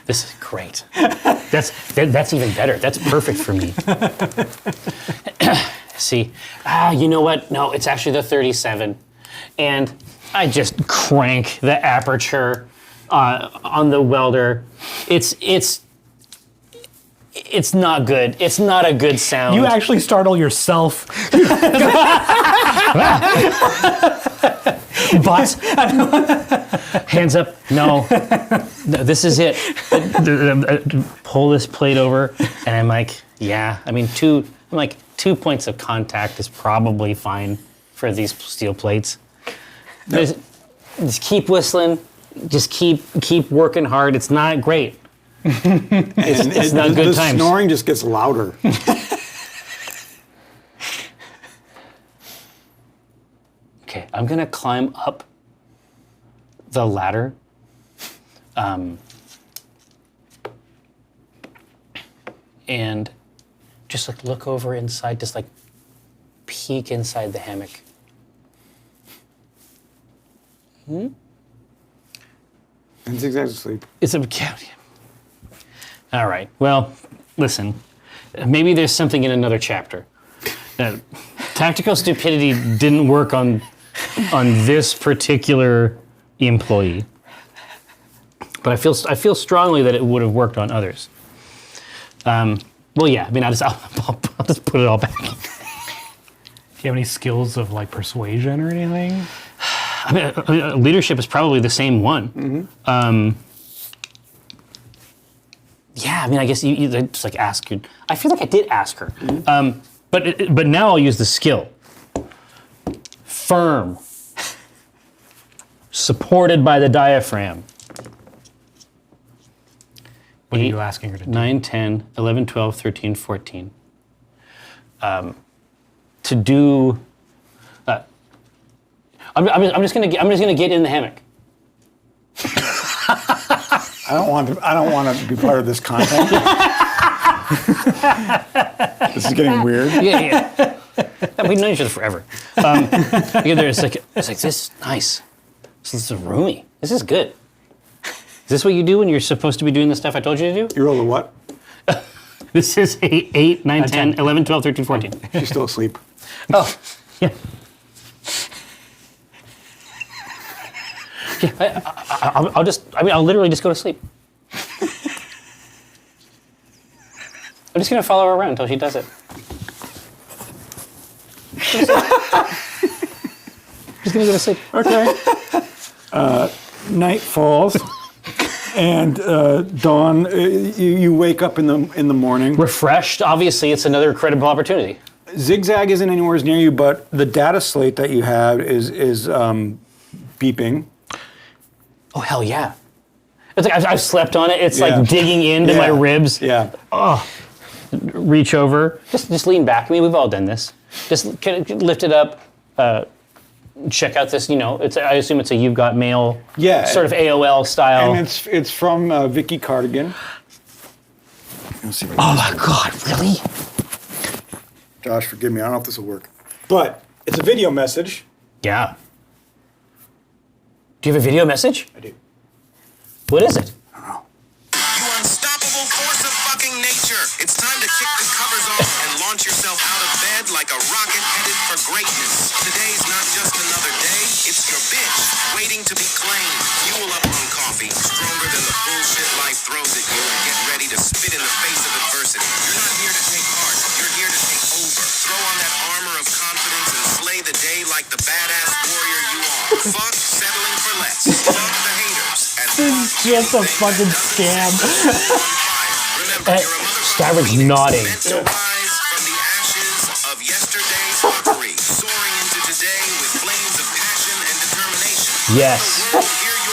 This is great. That's even better. That's perfect for me. See, you know what? No, it's actually the 37. And I just crank the aperture on the welder. It's not good. It's not a good sound. You actually startle yourself. But hands up. No, this is it. Pull this plate over, and I'm like, yeah. I mean, 2 points of contact is probably fine for these steel plates. Just keep whistling. Just keep working hard. It's not great. It's not good times. The snoring just gets louder. Okay, I'm gonna climb up the ladder. And just like look over inside, just like peek inside the hammock. And Zigzag's asleep. It's a cat. All right. Well, listen. Maybe there's something in another chapter. Tactical stupidity didn't work on this particular employee, but I feel strongly that it would have worked on others. Well, yeah. I mean, I'll just put it all back. Do you have any skills of like persuasion or anything? I mean, leadership is probably the same one. Mm-hmm. Yeah, I mean, I guess you just like ask her. I feel like I did ask her. Mm-hmm. But now I'll use the skill. Firm. Supported by the diaphragm. What are you asking her to do? 9, 10, 11, 12, 13, 14. To do... I'm just gonna get in the hammock. I don't want to be part of this content. This is getting weird. Yeah. We've known each other forever. It's like this is nice. This is roomy. This is good. Is this what you do when you're supposed to be doing the stuff I told you to do? You roll a what? This is 8, 9, 10, 11, 12, 13, 14. She's still asleep. Oh, yeah. Yeah, I'll literally just go to sleep. I'm just gonna follow her around until she does it. Just gonna go to sleep. Okay. Night falls, and dawn. You wake up in the morning. Refreshed. Obviously, it's another credible opportunity. Zigzag isn't anywhere near you, but the data slate that you have is beeping. Oh, hell yeah. It's like I've slept on it. It's like digging into my ribs. Yeah. Oh, reach over. Just lean back. I mean, we've all done this. Just kind of lift it up. Check out this, I assume it's a You've Got Mail sort of AOL style. And it's from Vicky Cardigan. Oh my God, really? Josh, forgive me. I don't know if this will work. But it's a video message. Yeah. Do you have a video message? I do. What is it? I don't know. You unstoppable force of fucking nature. It's time to kick the covers off and launch yourself out of bed like a rocket headed for greatness. Today's not just another day. It's your bitch waiting to be claimed. Fuel up on coffee, stronger than the bullshit life throws at you, and get ready to spit in the face of adversity. You're not here to take part. You're here to take over. Throw on that armor of confidence and slay the day like the badass warrior you are. Fuck settling for less. Fuck the haters. This is just a fucking scam. Stavrid's nodding. From the ashes of yesterday's fuckery, soaring into today with flames of passion and determination. Yes. Hear your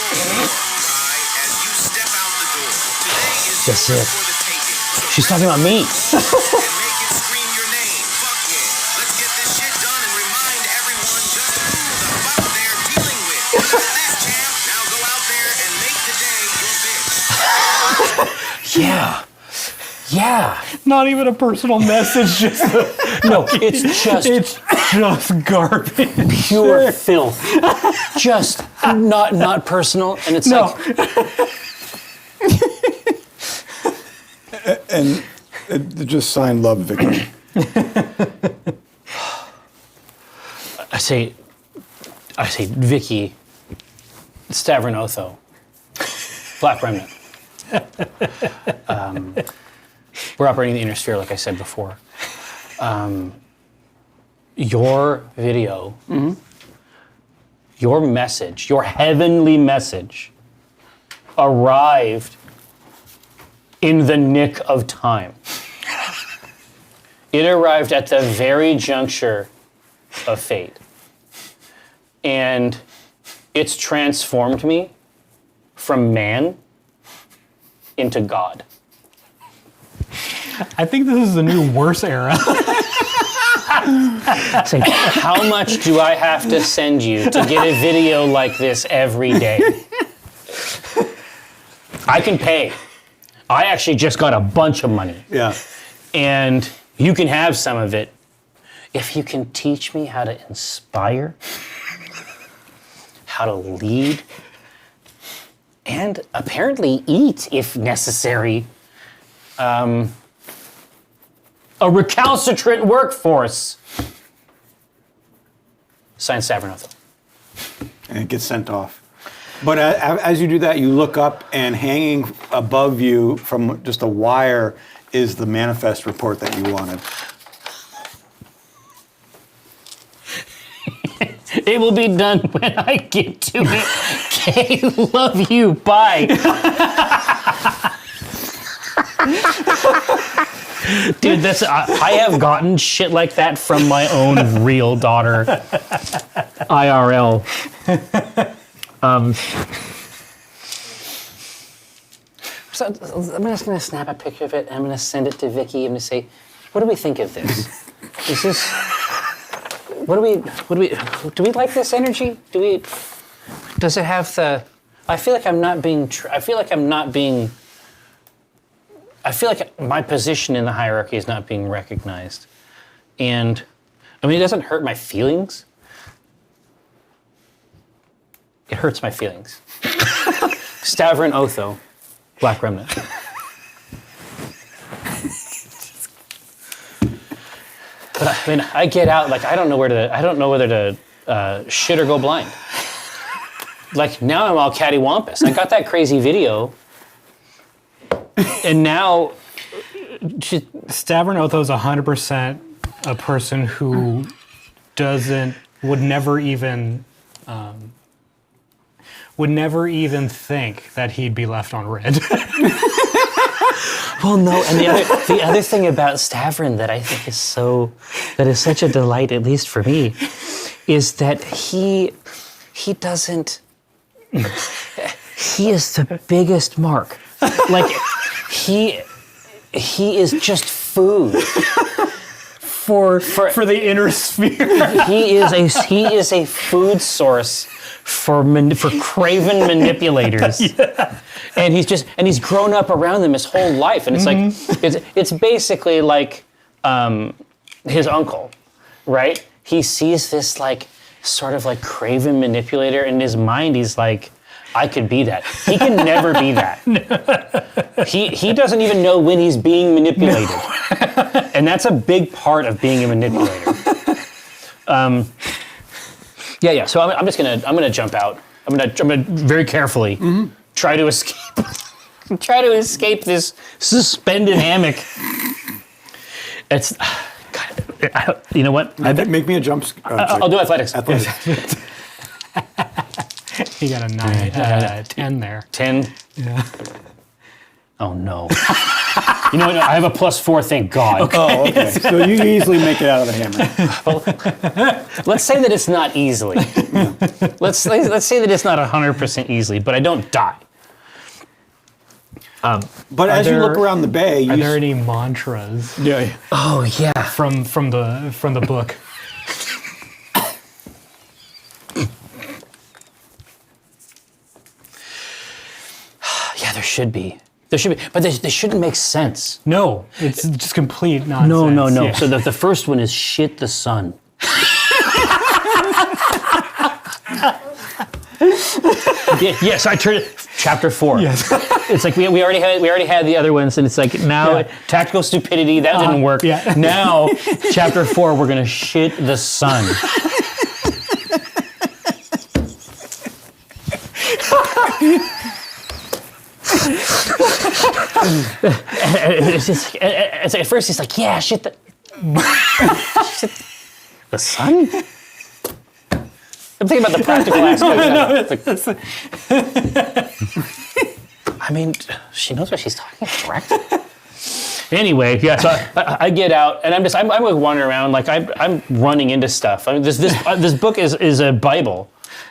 war cry as you step out the door. Today is That's yours it. for the taking. So She's talking about me. and make it scream your name. Fuck yeah. Let's get this shit done and remind everyone just who the fuck they're dealing with. You got this, champ. Now go out there and make today your bitch. Yeah. Yeah. Not even a personal message. Just No, it's just garbage. pure filth. Just not personal. And it's No. And it just signed Love Vicky. I say Vicky, Stavrin Otho, Black Remnant. We're operating the inner sphere, like I said before. Your video, your message, your heavenly message arrived in the nick of time. It arrived at the very juncture of fate. And it's transformed me from man into God. I think this is the new worse era. It's like, how much do I have to send you to get a video like this every day? I can pay. I actually just got a bunch of money. Yeah. And you can have some of it if you can teach me how to inspire, how to lead, and apparently eat, if necessary, a recalcitrant workforce. Signed, Stavrin Otho. And it gets sent off. But as you do that, you look up, and hanging above you from just a wire is the manifest report that you wanted. It will be done when I get to it. Okay, love you. Bye. Dude, I have gotten shit like that from my own real daughter, IRL. So I'm just gonna snap a picture of it. And I'm gonna send it to Vicky. I'm gonna say, "What do we think of this? Is this? Do we like this energy? Does it have the? I feel like I'm not being. I feel like my position in the hierarchy is not being recognized. And, I mean, it doesn't hurt my feelings. It hurts my feelings. Stavrin Otho, Black Remnant. But I mean, I get out, like, I don't know whether to shit or go blind. Like, now I'm all cattywampus. I got that crazy video. And now, Stavrin Otho is 100% a person who would never even think that he'd be left on red. well, no, and the other thing about Stavrin that I think is such a delight, at least for me, is that he doesn't. he is the biggest mark. Like, he is just food. For the inner sphere. he is a food source for craven manipulators. Yeah. And he's grown up around them his whole life. And it's like, it's basically like his uncle, right? He sees this like, sort of like craven manipulator, and in his mind he's like, I could be that. He can never be that. He doesn't even know when he's being manipulated. No. And that's a big part of being a manipulator. Yeah. So I'm gonna jump out. I'm gonna very carefully try to escape this suspended hammock. It's God, you know what? Make me a jump. I'll do athletics. You got a 9, 10 there. 10? Yeah. Oh no. You know what? I have a +4, thank God. Okay. Oh, okay. So you easily make it out of the hammer. Well, let's say that it's not easily. Let's say that it's not 100% easily, but I don't die. But as you look around the bay, are there any mantras? Yeah. Oh yeah. From the book. Yeah, there should be, but they shouldn't make sense. No, it's just complete nonsense. No. Yeah. So the first one is shit the sun. Yes, I turned it. Chapter 4. Yes. It's like we already had the other ones, and it's like now tactical stupidity that didn't work. Yeah. Now chapter 4, we're gonna shit the sun. It's like at first he's like, yeah, shit the sun. I'm thinking about the practical aspects of it. I mean, she knows what she's talking about, correct? Anyway, yeah. So I get out, and I'm like wandering around, like I'm running into stuff. I mean, this book is a Bible,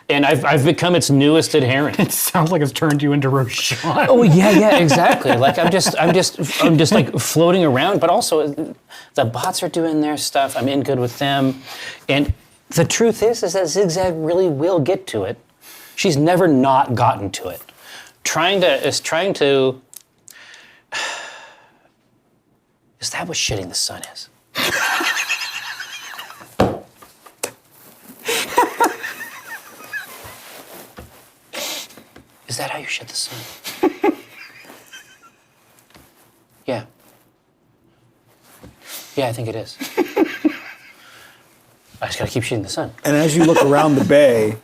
and I've become its newest adherent. It sounds like it's turned you into Roshan. Oh yeah, exactly. Like I'm just like floating around, but also the bots are doing their stuff. I'm in good with them, and the truth is that Zigzag really will get to it. She's never not gotten to it. Trying to is that what shitting the sun is? Is that how you shit the sun? Yeah. Yeah, I think it is. I just gotta keep shooting the sun. And as you look around the bay,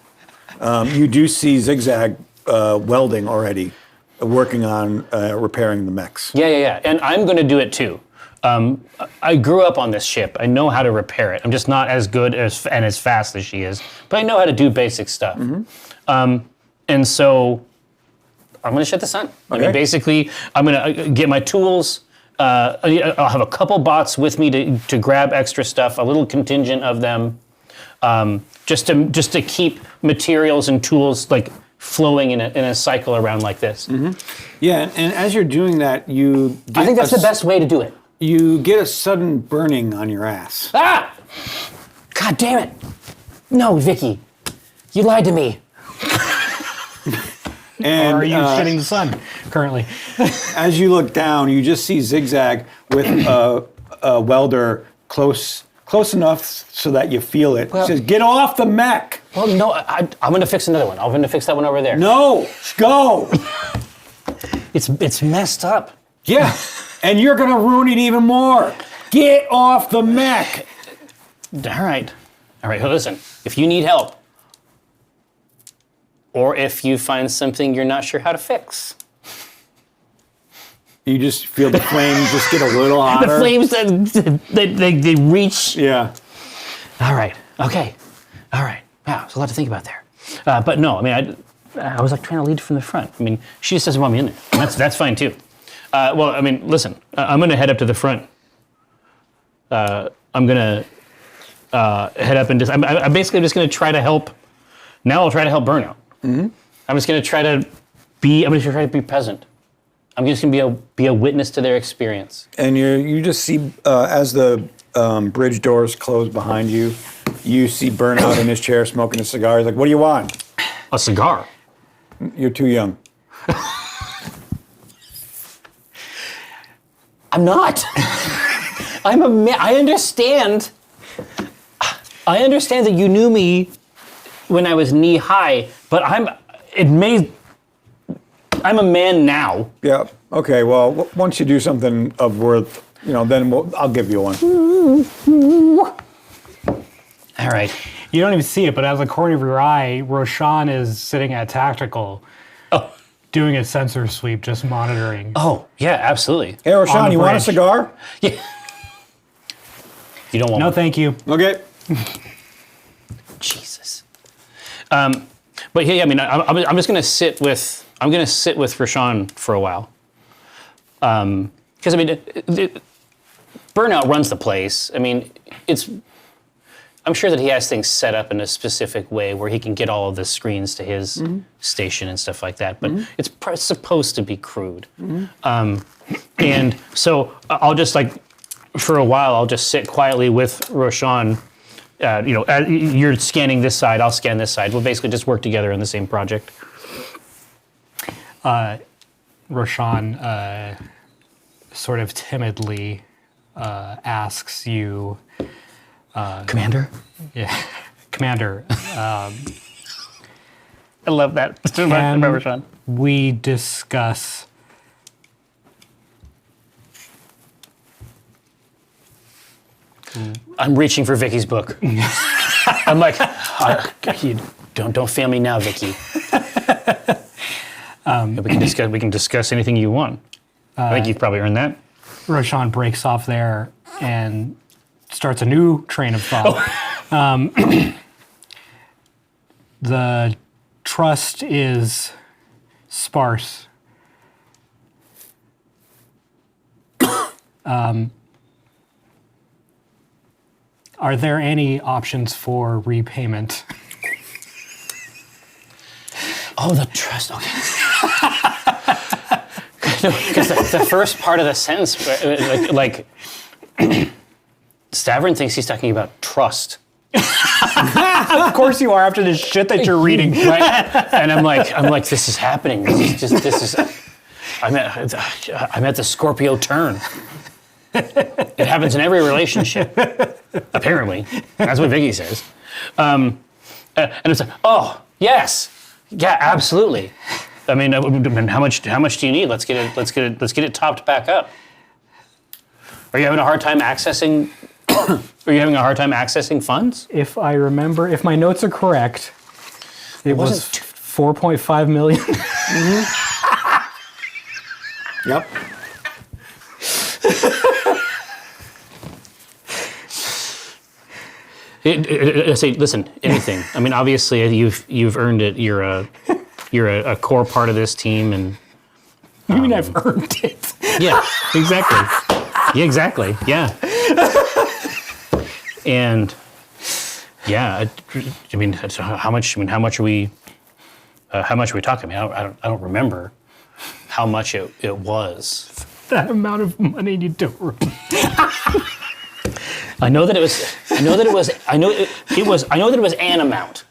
you do see Zigzag welding already, working on repairing the mechs. Yeah. And I'm gonna do it too. I grew up on this ship. I know how to repair it. I'm just not as good and as fast as she is, but I know how to do basic stuff. Mm-hmm. And so I'm gonna shut the sun. Okay. I mean, basically, I'm gonna get my tools. I'll have a couple bots with me to grab extra stuff, a little contingent of them, just to keep materials and tools like flowing in a cycle around like this. Mm-hmm. Yeah, and as you're doing that, I think that's the best way to do it. You get a sudden burning on your ass. Ah! God damn it! No, Vicky, you lied to me. And, or are you shitting the sun currently? As you look down, you just see Zigzag with a welder close enough so that you feel it. Well, he says, "Get off the mech." Well, no, I'm going to fix another one. I'm going to fix that one over there. No, go. It's messed up. Yeah, and you're going to ruin it even more. Get off the mech. All right. Listen, if you need help, or if you find something you're not sure how to fix. You just feel the flames just get a little hotter. The flames, they reach. Yeah. All right. Okay. All right. Wow, there's a lot to think about there. But no, I mean, I was like trying to lead from the front. I mean, she just doesn't want me in there. And that's fine too. Well, I mean, listen, I'm going to head up to the front. I'm going to head up and I'm basically just going to try to help. Now I'll try to help Burnout. Mm-hmm. I'm just going to try to I'm gonna try to be present. I'm just gonna be a witness to their experience. And you just see as the bridge doors close behind you, you see Burnout in his chair smoking a cigar. He's like, "What do you want?" A cigar. You're too young. I'm not. I'm a man. I understand that you knew me when I was knee high, but I'm a man now. Yeah. Okay. Well, once you do something of worth, then I'll give you one. All right. You don't even see it, but out of the corner of your eye, Roshan is sitting at tactical, doing a sensor sweep, just monitoring. Oh, yeah, absolutely. Hey, Roshan, you want a cigar? Yeah. You don't want No, one? thank you. Okay. Jesus. But yeah, I mean, I'm just gonna sit with Roshan for a while. Because I mean, Burnout runs the place. I mean, I'm sure that he has things set up in a specific way where he can get all of the screens to his station and stuff like that. But it's supposed to be crude. And so I'll just for a while, I'll just sit quietly with Roshan. You're scanning this side, I'll scan this side. We'll basically just work together on the same project. Roshan sort of timidly asks you, Commander? yeah, Commander, I love that. can Roshan. we discuss I'm reaching for Vicky's book. I'm like, you don't fail me now, Vicky. We can discuss anything you want. I think you've probably earned that. Roshan breaks off there and starts a new train of thought. The trust is sparse. Are there any options for repayment? Oh, the trust. Okay. Because the first part of the sentence, Stavron thinks he's talking about trust. Of course you are, after the shit that you're reading. Right? And I'm like, this is happening. I'm at the Scorpio turn. It happens in every relationship, apparently. That's what Vicky says. And it's like, oh, yes. Yeah, absolutely. I mean, how much do you need? Let's get it topped back up. Are you having a hard time accessing funds? If I remember, if my notes are correct, it was 4.5 million. Yep. I say, listen, anything. I mean, obviously, you've earned it. You're a core part of this team, and You mean I've earned it? yeah, exactly. Yeah, exactly. Yeah. And yeah, I mean, how much are we talking? I mean, I don't remember how much it was. That amount of money you don't remember. I know that it was an amount.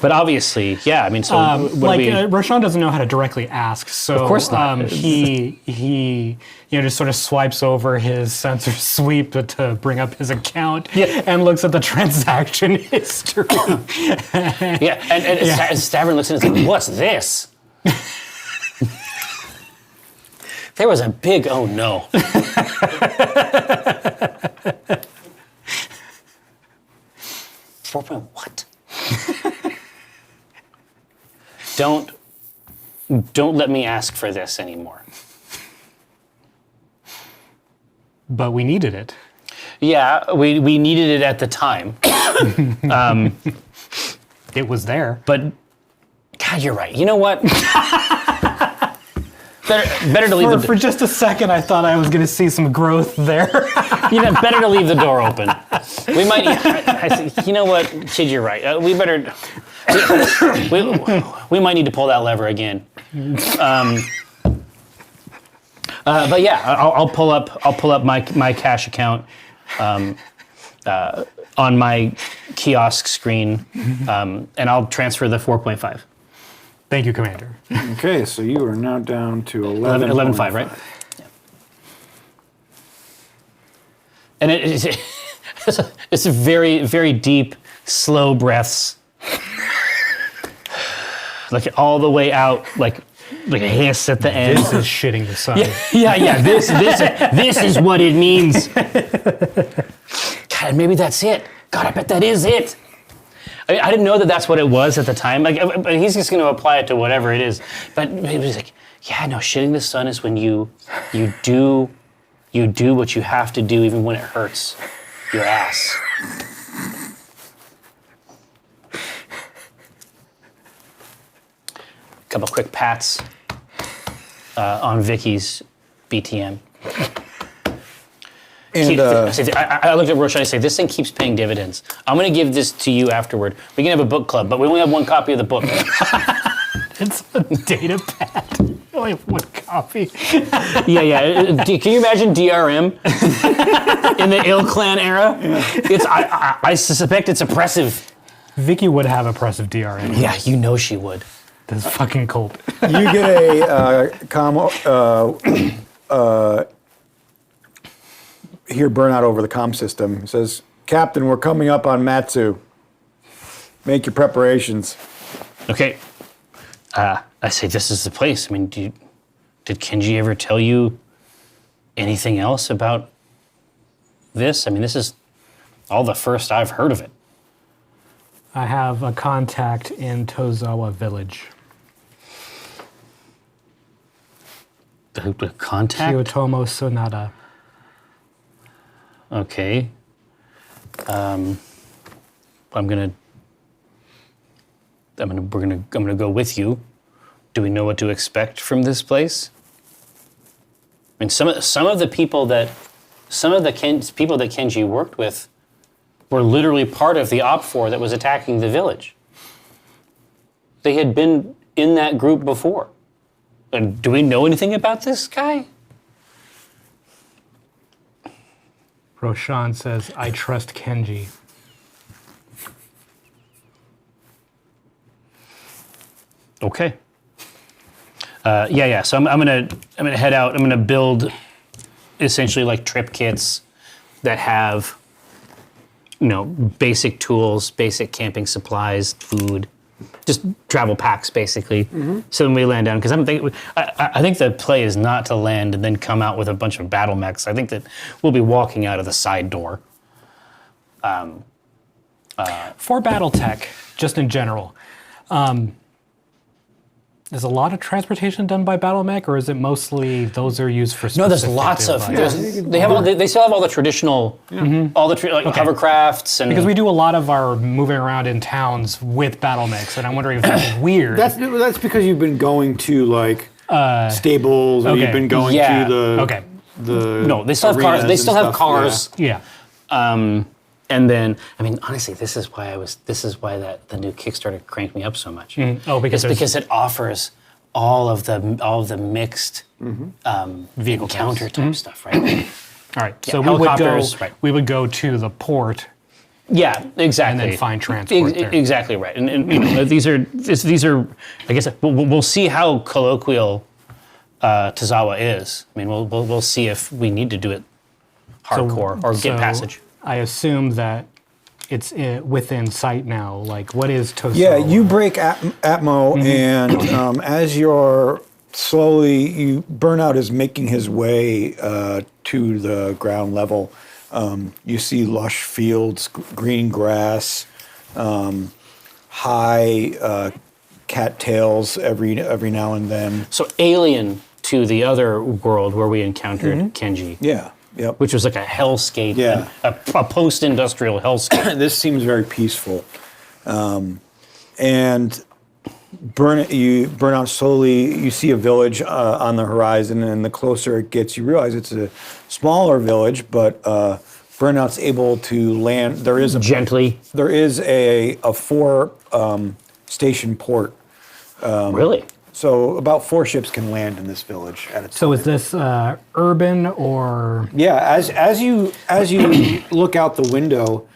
But obviously, yeah. I mean, so Roshan doesn't know how to directly ask, so of course not. He just sort of swipes over his sensor sweep to bring up his account and looks at the transaction history. Yeah, and Stavron looks at it and is like, "What's this?" There was a big oh no. What? Don't let me ask for this anymore. But we needed it. Yeah, we needed it at the time. It was there. But God, you're right. You know what? Better to leave For just a second, I thought I was going to see some growth there. better to leave the door open. We might. You know what, kid? You're right. We better. we might need to pull that lever again. But yeah, I'll pull up my cash account on my kiosk screen, and I'll transfer the 4.5. Thank you, Commander. Okay, so you are now down to 11.5, right? Yeah. And it's a very, very deep, slow breaths, like all the way out, like a hiss at the end. This is shitting the sun. Yeah. This is what it means. God, maybe that's it. God, I bet that is it. I didn't know that that's what it was at the time. Like, but he's just going to apply it to whatever it is. But he was like, yeah, no, shitting the sun is when you do what you have to do, even when it hurts your ass. Couple quick pats on Vicky's BTM. And I looked at Roshan and I say, this thing keeps paying dividends. I'm going to give this to you afterward. We can have a book club, but we only have one copy of the book. It's a data pad. I only have one copy. Yeah. Can you imagine DRM in the Ill Clan era? Yeah. I suspect it's oppressive. Vicky would have oppressive DRM. Yeah, you know she would. This fucking cult. you get a here burnout over the comm system. It says, Captain, we're coming up on Matsu. Make your preparations. Okay. I say, this is the place. I mean, did Kenji ever tell you anything else about this? I mean, this is all the first I've heard of it. I have a contact in Tozawa Village. The contact? Kiyotomo Sonata. Okay. I'm gonna go with you. Do we know what to expect from this place? I mean, some of the people that Kenji worked with were literally part of the OPFOR that was attacking the village. They had been in that group before. And do we know anything about this guy? Roshan says, I trust Kenji. Okay. So I'm gonna head out. I'm gonna build essentially like trip kits that have, basic tools, basic camping supplies, food, just travel packs basically. Mm-hmm. So when we land down, because I think the play is not to land and then come out with a bunch of battle mechs. I think that we'll be walking out of the side door. For Battletech, just in general, is a lot of transportation done by BattleMech, or is it mostly those are used for specific? No, there's lots of. They still have all the traditional, hovercrafts and. Because we do a lot of our moving around in towns with BattleMechs, and I'm wondering if that's weird. That's because you've been going to stables, or you've been going to the. No, they still have cars. They still have cars. Yeah. And then, honestly, this is why the new Kickstarter cranked me up so much. Because it offers all of the mixed vehicle counter type stuff, right? All right. Yeah, so we would go to the port. Yeah, exactly. And then find transport there. Exactly right. And these are. I guess we'll see how colloquial Tozawa is. We'll see if we need to do it hardcore or get passage. I assume that it's within sight now. Like, what is Tozawa? Yeah, you break Atmo, and as you're slowly, Burnout is making his way to the ground level. You see lush fields, green grass, high cattails every now and then. So alien to the other world where we encountered Kenji. Yeah. Yep. Which was like a hellscape, a post-industrial hellscape. This seems very peaceful. And Burnout slowly, you see a village on the horizon, and the closer it gets, you realize it's a smaller village, but Burnout's able to land. There is a gently. There is a station port. Really? So about 4 ships can land in this village at a time. So is this urban or? Yeah, as you look out the window,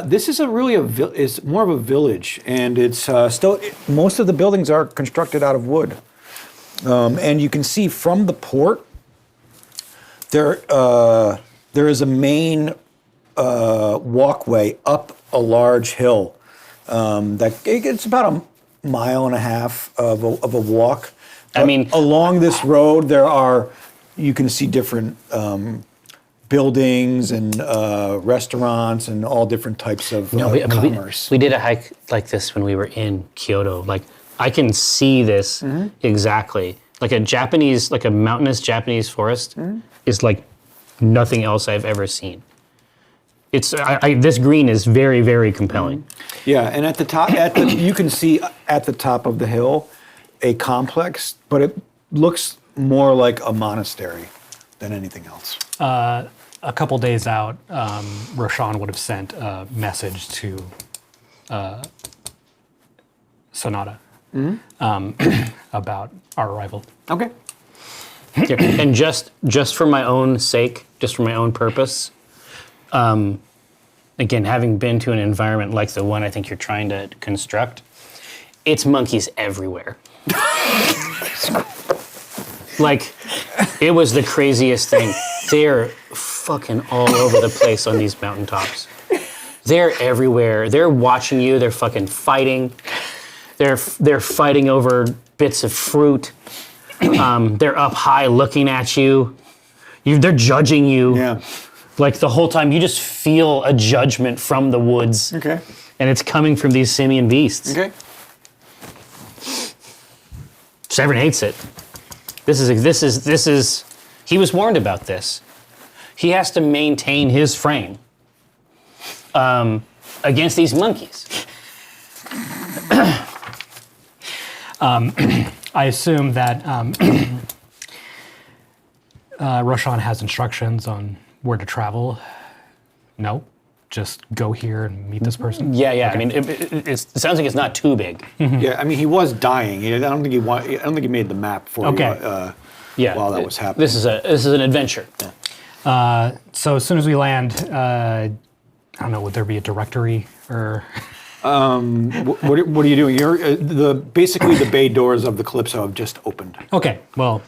this is it's more of a village, and it's still most of the buildings are constructed out of wood, and you can see from the port there is a main walkway up a large hill that it's about a mile and a half of a walk. I mean, along this road you can see different buildings and restaurants and all different types of commerce. We did a hike like this when we were in Kyoto. Like, I can see this exactly. Like a mountainous Japanese forest is like nothing else I've ever seen. This green is very, very compelling. Yeah, and at the top, you can see at the top of the hill a complex, but it looks more like a monastery than anything else. A couple days out, Roshan would have sent a message to Sonata about our arrival. Okay. Yeah. And just for my own sake, just for my own purpose, again, having been to an environment like the one I think you're trying to construct, it's monkeys everywhere. Like, it was the craziest thing. They're fucking all over the place on these mountaintops. They're everywhere. They're watching you. They're fucking fighting. They're fighting over bits of fruit. They're up high looking at you. They're judging you. Yeah. Like, the whole time, you just feel a judgment from the woods. Okay. And it's coming from these simian beasts. Okay. Severn hates it. This is. He was warned about this. He has to maintain his frame against these monkeys. I assume that Roshan has instructions on where to travel. No? Just go here and meet this person? Yeah. Okay. I mean, it sounds like it's not too big. Yeah, I mean, he was dying. I don't think he made the map for you while that was happening. This is an adventure. Yeah. So as soon as we land, I don't know, would there be a directory or? What are you doing? You're basically the bay doors of the Calypso have just opened. Okay, well,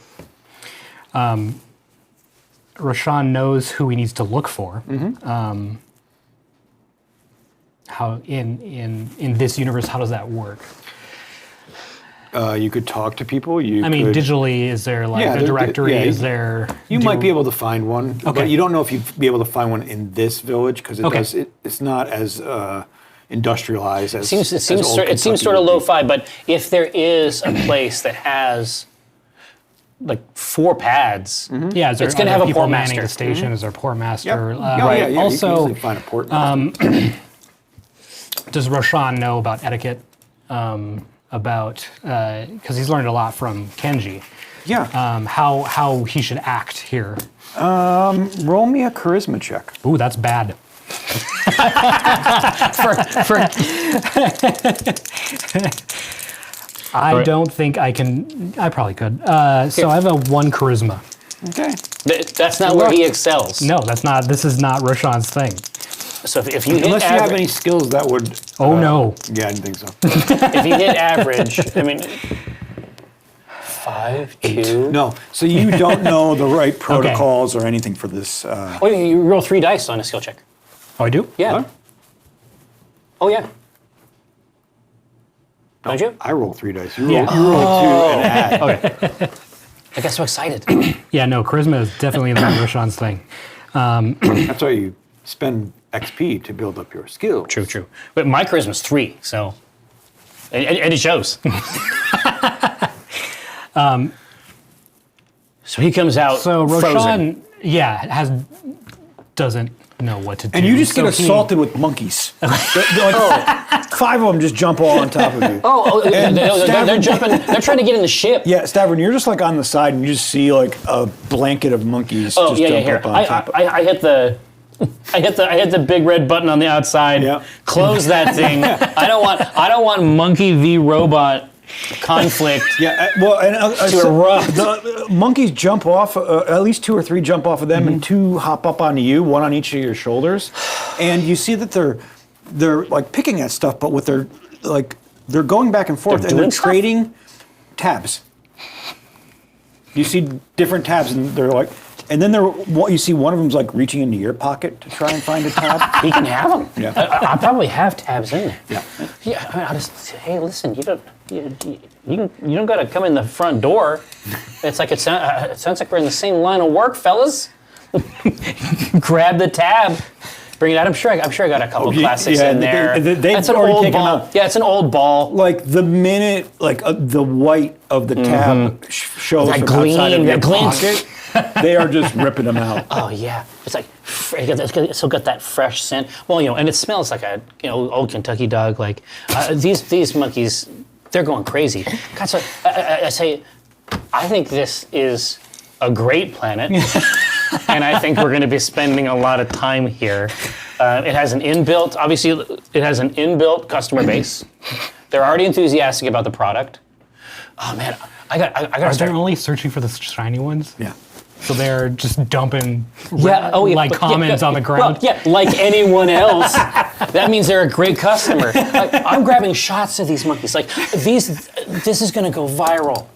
Roshan knows who he needs to look for. How in this universe, how does that work? You could talk to people. Digitally, is there like a directory? Is there? You might be able to find one, Okay. but you don't know if you'd be able to find one in this village because it's not as industrialized as. It seems sort of lo-fi, but if there is a place that has like 4 pads, Yeah, is there, it's going to have a people port manning master. the station? Is there a port master? Yeah, Also, you can easily find a port master. does Roshan know about etiquette? About because he's learned a lot from Kenji. Yeah. How he should act here. Roll me a charisma check. Ooh, that's bad. I don't think I can. I probably could. So I have a 1 charisma. Okay. That's not where he excels. No, that's not. This is not Roshan's thing. So if you hit Unless you average, have any skills that would. Oh no. Yeah, I didn't think so. if you hit average, I mean, 5, 2. No, so you don't know the right protocols or anything for this. Oh, you roll 3 dice on a skill check. Oh, I do? Yeah. What? Oh yeah. Don't you? I roll 3 dice. You roll, Yeah. you roll 2 and add. Okay. I got so excited. Yeah, no, charisma is definitely not Roshan's thing. That's why you spend XP to build up your skills. True. But my charisma's 3, so and it shows. So he comes out. So Roshan, frozen. doesn't know what to do. And you just get So assaulted with monkeys. Like, 5 of them just jump all on top of you. They're jumping. They're trying to get in the ship. Yeah, Stavron, you're just like on the side and you just see like a blanket of monkeys just jump up on top. I hit the I hit the big red button on the outside. Yep. Close that thing. I don't want monkey v robot conflict. Yeah, well, and to erupt. The monkeys jump off. At least 2 or 3 jump off of them, and 2 hop up onto you, 1 on each of your shoulders. And you see that they're like picking at stuff, but with their they're going back and forth, and they're trading tabs. You see different tabs, and they're like. And then you see one of them's like reaching into your pocket to try and find a tab. He can have them. Yeah. I probably have tabs in there. Yeah. Yeah. I mean, I'll just say, hey, listen, you don't got to come in the front door. It's like it sounds like we're in the same line of work, fellas. Grab the tab. Bring it out. I'm sure I got a couple classics in there. That's an old ball. Yeah, it's an old ball. Like the minute, the white of the tab shows That from outside of gleam, your that gleam. pocket, they are just ripping them out. Oh yeah, it's like it's still got that fresh scent. Well, and it smells like a old Kentucky dog. Like these monkeys, they're going crazy. God, so I say, I think this is a great planet, and I think we're going to be spending a lot of time here. It has an inbuilt customer base. They're already enthusiastic about the product. Oh man, I got to Are start. they only searching for the shiny ones? Yeah. So they're just dumping comments on the ground? Well, yeah, like anyone else. That means they're a great customer. Like, I'm grabbing shots of these monkeys. Like, this is going to go viral.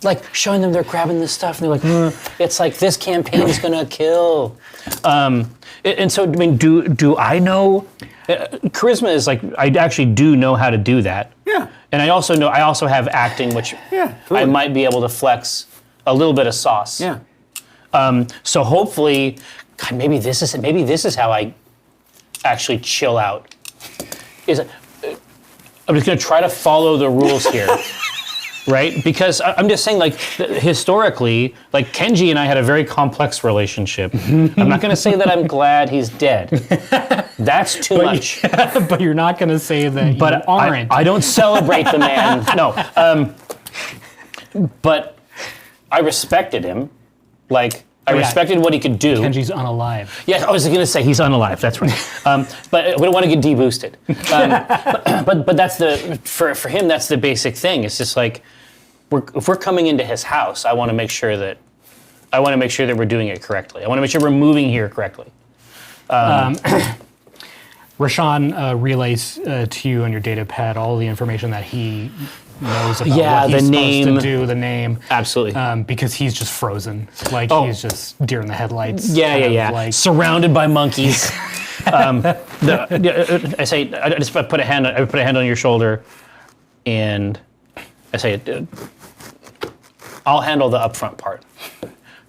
Like, showing them they're grabbing this stuff, and they're like, it's like, this campaign is going to kill. And so, I mean, do I know? Charisma is like, I actually do know how to do that. Yeah. And I also have acting, which I might be able to flex a little bit of sauce. Yeah. So hopefully, God, maybe this is how I actually chill out. I'm just going to try to follow the rules here, right? Because I'm just saying, like, historically, like, Kenji and I had a very complex relationship. I'm not going to say that I'm glad he's dead. That's too much. But you're not going to say that you aren't. I don't celebrate the man. No. But I respected him. Like, I respected what he could do. Kenji's unalive. Yeah, I was going to say he's unalive. That's right. But we don't want to get deboosted. But that's for him. That's the basic thing. It's just like if we're coming into his house, I want to make sure that we're doing it correctly. I want to make sure we're moving here correctly. Rashawn relays to you on your data pad all the information that he knows about what he's the name, supposed to do, the name. Absolutely. Because he's just frozen. Like, he's just deer in the headlights. Yeah. Like, surrounded by monkeys. I just put a hand on your shoulder, and I say, I'll handle the upfront part.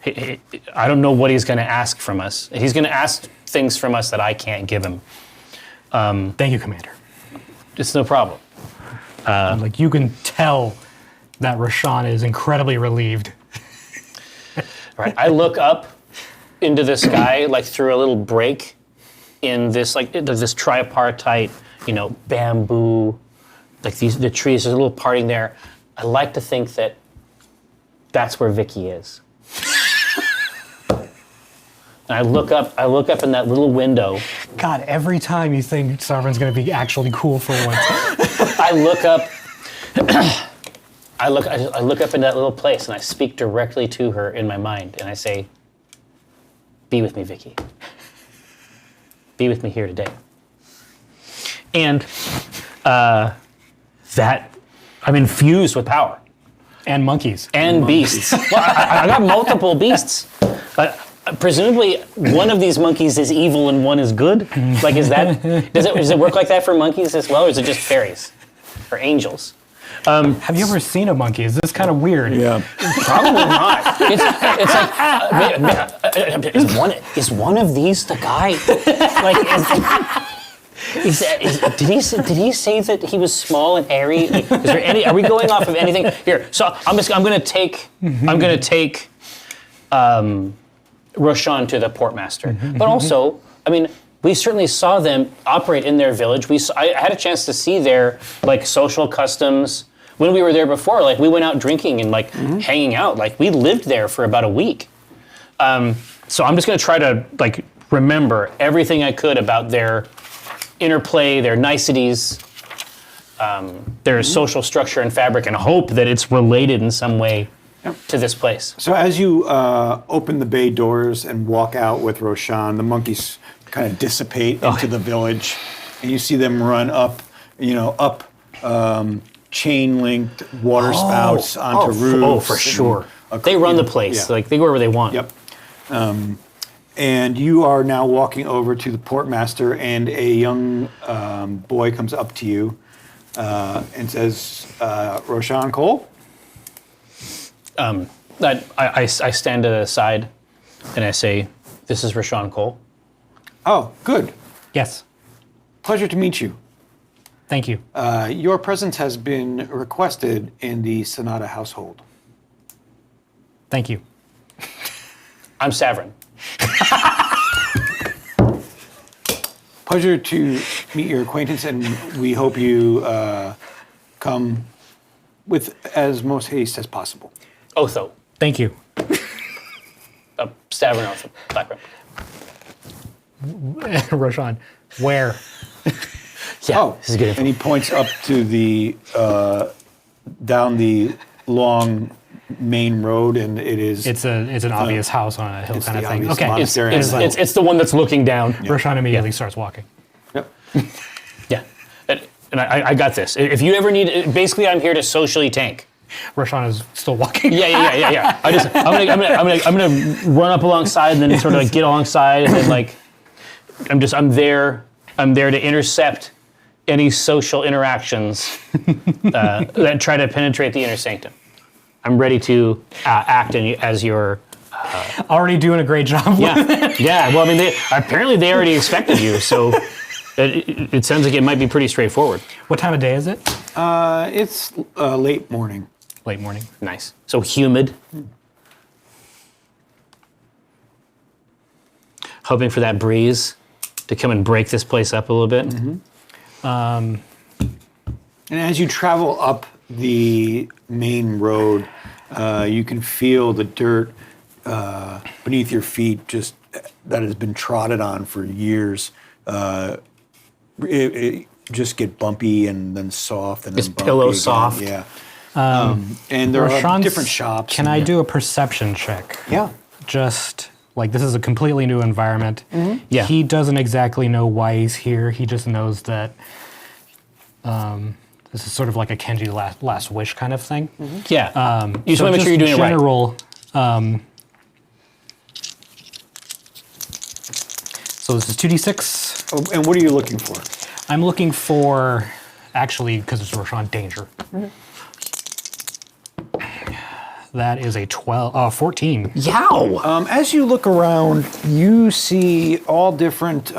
I don't know what he's going to ask from us. He's going to ask things from us that I can't give him. Thank you, Commander. It's no problem. Like, you can tell that Rashawn is incredibly relieved. Right. I look up into the sky, like through a little break in this, like, this tripartite, bamboo, like the trees. There's a little parting there. I like to think that that's where Vicky is. And I look up in that little window. God, every time you think Sovereign's going to be actually cool for once. I look up in that little place, and I speak directly to her in my mind, and I say, be with me, Vicky. Be with me here today. And that, I'm infused with power. And monkeys. And beasts. Well, I got multiple beasts. Presumably, one of these monkeys is evil and one is good. Like, does it work like that for monkeys as well, or is it just fairies or angels? Have you ever seen a monkey? Is this kind of weird? Yeah. Probably not. It's like, is one of these the guy? Like, did he say that he was small and hairy? Like, is there any? Are we going off of anything here? So I'm going to take Roshan to the portmaster. But also, I mean, we certainly saw them operate in their village. I had a chance to see their, like, social customs when we were there before. Like, we went out drinking and, like, hanging out. Like, we lived there for about a week. So I'm just going to try to, like, remember everything I could about their interplay, their niceties, their social structure and fabric, and hope that it's related in some way to this place. So as you open the bay doors and walk out with Roshan, the monkeys kind of dissipate into the village, and you see them run up, chain-linked water spouts onto roofs. Oh, for sure. They run the place. Yeah. Like, they go wherever they want. Yep. And you are now walking over to the portmaster, and a young boy comes up to you and says, Roshan Cole? I stand to the side and I say, this is Roshan Cole. Oh, good. Yes. Pleasure to meet you. Thank you. Your presence has been requested in the Sonata household. Thank you. I'm Savrin. Pleasure to meet your acquaintance, and we hope you come with as most haste as possible. Otho. Thank you. Savrin Otho. Background. Roshan, where? Yeah, this is good. And he points up to the down the long main road, and it is. It's an obvious house on a hill kind of thing. Okay, monastery. It's the one that's looking down. Yeah. Roshan immediately starts walking. Yep. Yeah, and I got this. If you ever need, basically, I'm here to socially tank. Roshan is still walking. Yeah. I'm gonna run up alongside, and then sort of like get alongside, and then like, I'm there to intercept any social interactions that try to penetrate the inner sanctum. I'm ready to act as your. Already doing a great job. Yeah. Well, I mean, apparently they already expected you, so it sounds like it might be pretty straightforward. What time of day is it? It's late morning. Late morning. Nice. So humid. Hoping for that breeze to come and break this place up a little bit. And as you travel up the main road, you can feel the dirt beneath your feet, just that has been trodden on for years. It just get bumpy and then soft and then It's bumpy pillow again. soft. Yeah. And there are Roshan's- different shops. Can I do a perception check? Yeah. Just like this is a completely new environment. Yeah. He doesn't exactly know why he's here. He just knows that this is sort of like a Kenji last wish kind of thing. Yeah. You just want to make sure you're doing it right. General. So this is 2d6. Oh, and what are you looking for? I'm looking for, actually, because it's Roshan, danger. That is a 14. Yow! As you look around, you see all different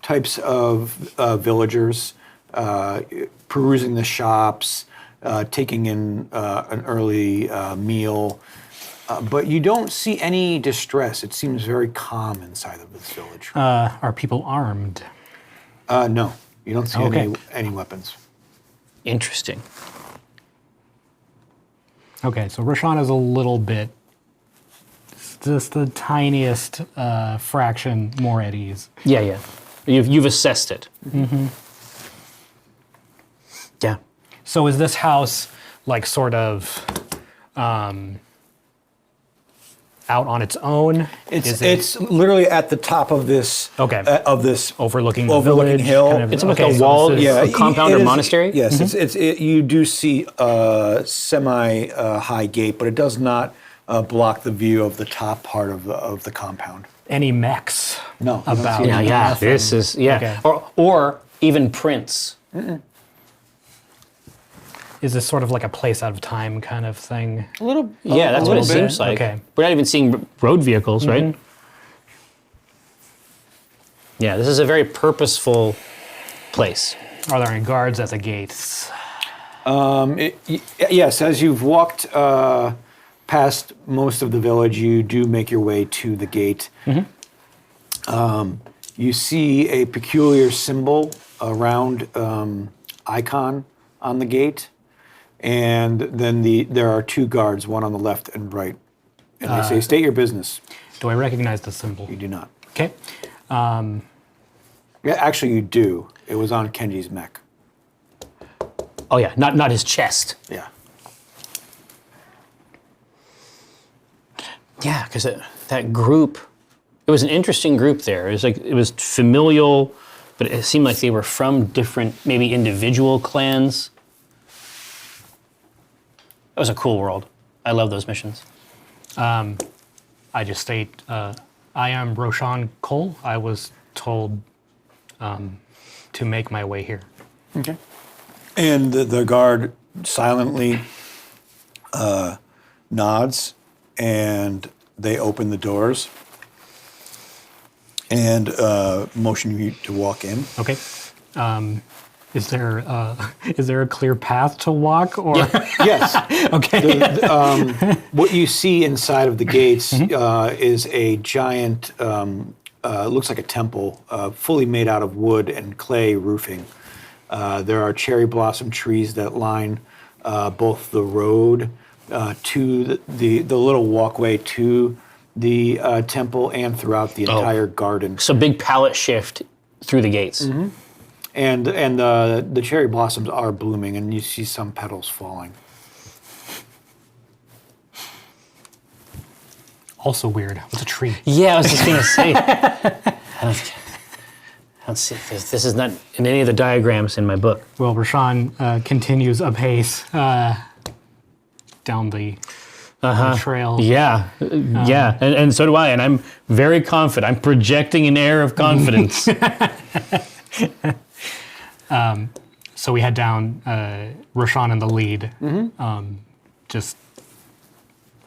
types of villagers perusing the shops, taking in an early meal, but you don't see any distress. It seems very calm inside of this village. Are people armed? No, you don't see Okay. any weapons. Interesting. Okay, so Roshan is a little bit, just the tiniest fraction more at ease. Yeah. You've assessed it. Yeah. So is this house like sort of out on its own? It's literally at the top of this overlooking the overlooking village, hill. kind of- It's like okay, a so wall, this is- a compound or monastery? Yes, you do see a semi-high gate, but it does not block the view of the top part of the compound. Any mechs? No, you don't About see any. Yeah. nothing. This is Okay. or even prints. Is this sort of like a place out of time kind of thing? A little. Yeah, that's what it little bit. seems like. Okay. We're not even seeing road vehicles, right? Yeah, this is a very purposeful place. Are there any guards at the gates? Yes, as you've walked past most of the village, you do make your way to the gate. You see a peculiar symbol, a round icon on the gate, and then there are two guards, one on the left and right. And they say, "State your business." Do I recognize the symbol? You do not. Okay. Yeah, actually, you do. It was on Kenji's mech. Oh yeah, not his chest. Yeah. Yeah, because that group, it was an interesting group there. It was familial, but it seemed like they were from different, maybe individual clans. It was a cool world. I love those missions. I just state, I am Roshan Cole. I was told to make my way here. Okay. And the guard silently nods, and they open the doors and motion you to walk in. Okay. Is there a clear path to walk, or Yes. okay? What you see inside of the gates is a giant, looks like a temple, fully made out of wood and clay roofing. There are cherry blossom trees that line both the road to the little walkway to the temple and throughout the entire garden. So big pallet shift through the gates. Mm-hmm. And the cherry blossoms are blooming, and you see some petals falling. Also weird. What's a tree? Yeah, I was just gonna say. Let's see. This is not in any of the diagrams in my book. Well, Roshan continues apace down the trail. Yeah, yeah, and so do I. And I'm very confident. I'm projecting an air of confidence. So we head down, Roshan in the lead, just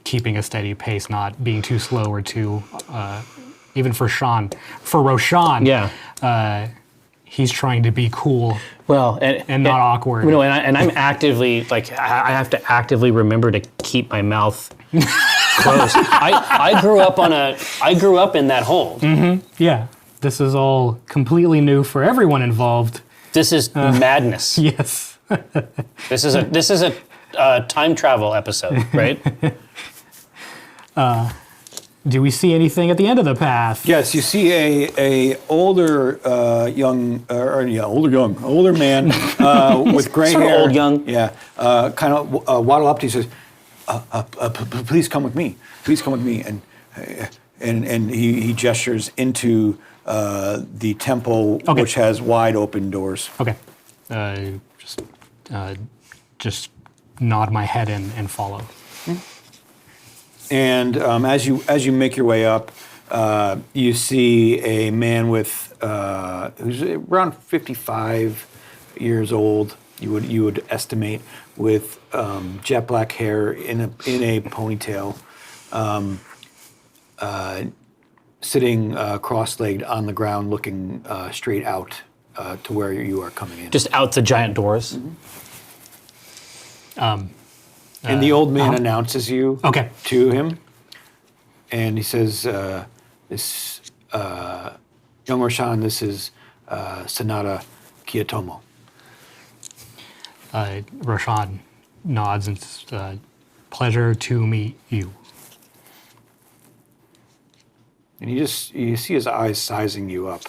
keeping a steady pace, not being too slow or too, even for Roshan, Yeah. He's trying to be cool Well, and not awkward. You know, and I'm actively, like, I have to actively remember to keep my mouth closed. I grew up in that hold. Yeah, this is all completely new for everyone involved. This is madness. Yes. This is a time travel episode, right? Do we see anything at the end of the path? Yes, you see a older older man with gray Sort of hair. old young. Yeah, kind of waddle up to you. Says, "Please come with me. Please come with me." And he gestures into the temple, Okay. which has wide open doors. Okay. Just nod my head in and follow. And as you make your way up, you see a man with who's around 55 years old. You would estimate, with jet black hair in a ponytail, sitting cross-legged on the ground, looking straight out to where you are coming in. Just out the giant doors. And the old man announces you Okay. to him, and he says, "This young Roshan, this is Sanada Kiyotomo." Roshan nods and says, pleasure to meet you. And you see his eyes sizing you up.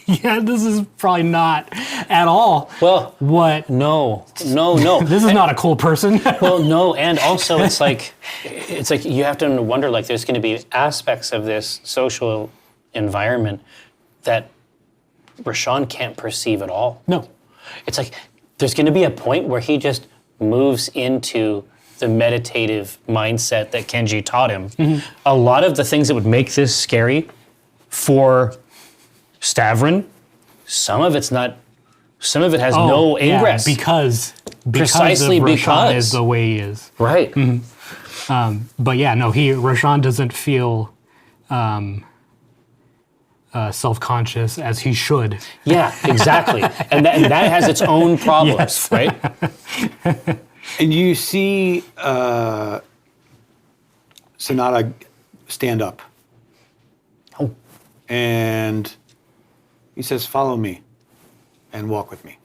Yeah, this is probably not at all. Well, What? no. This is not a cool person. Well, no, and also it's like you have to wonder, like, there's going to be aspects of this social environment that Roshan can't perceive at all. No. It's like there's going to be a point where he just moves into the meditative mindset that Kenji taught him. A lot of the things that would make this scary for Stavrin, some of it has no ingress. Yeah, because Precisely of Roshan because. is the way he is. Right. But yeah, no, Roshan doesn't feel self-conscious as he should. Yeah, exactly. and that has its own problems, Yes. right? And you see Sanada stand up. Oh. And he says, "Follow me and walk with me."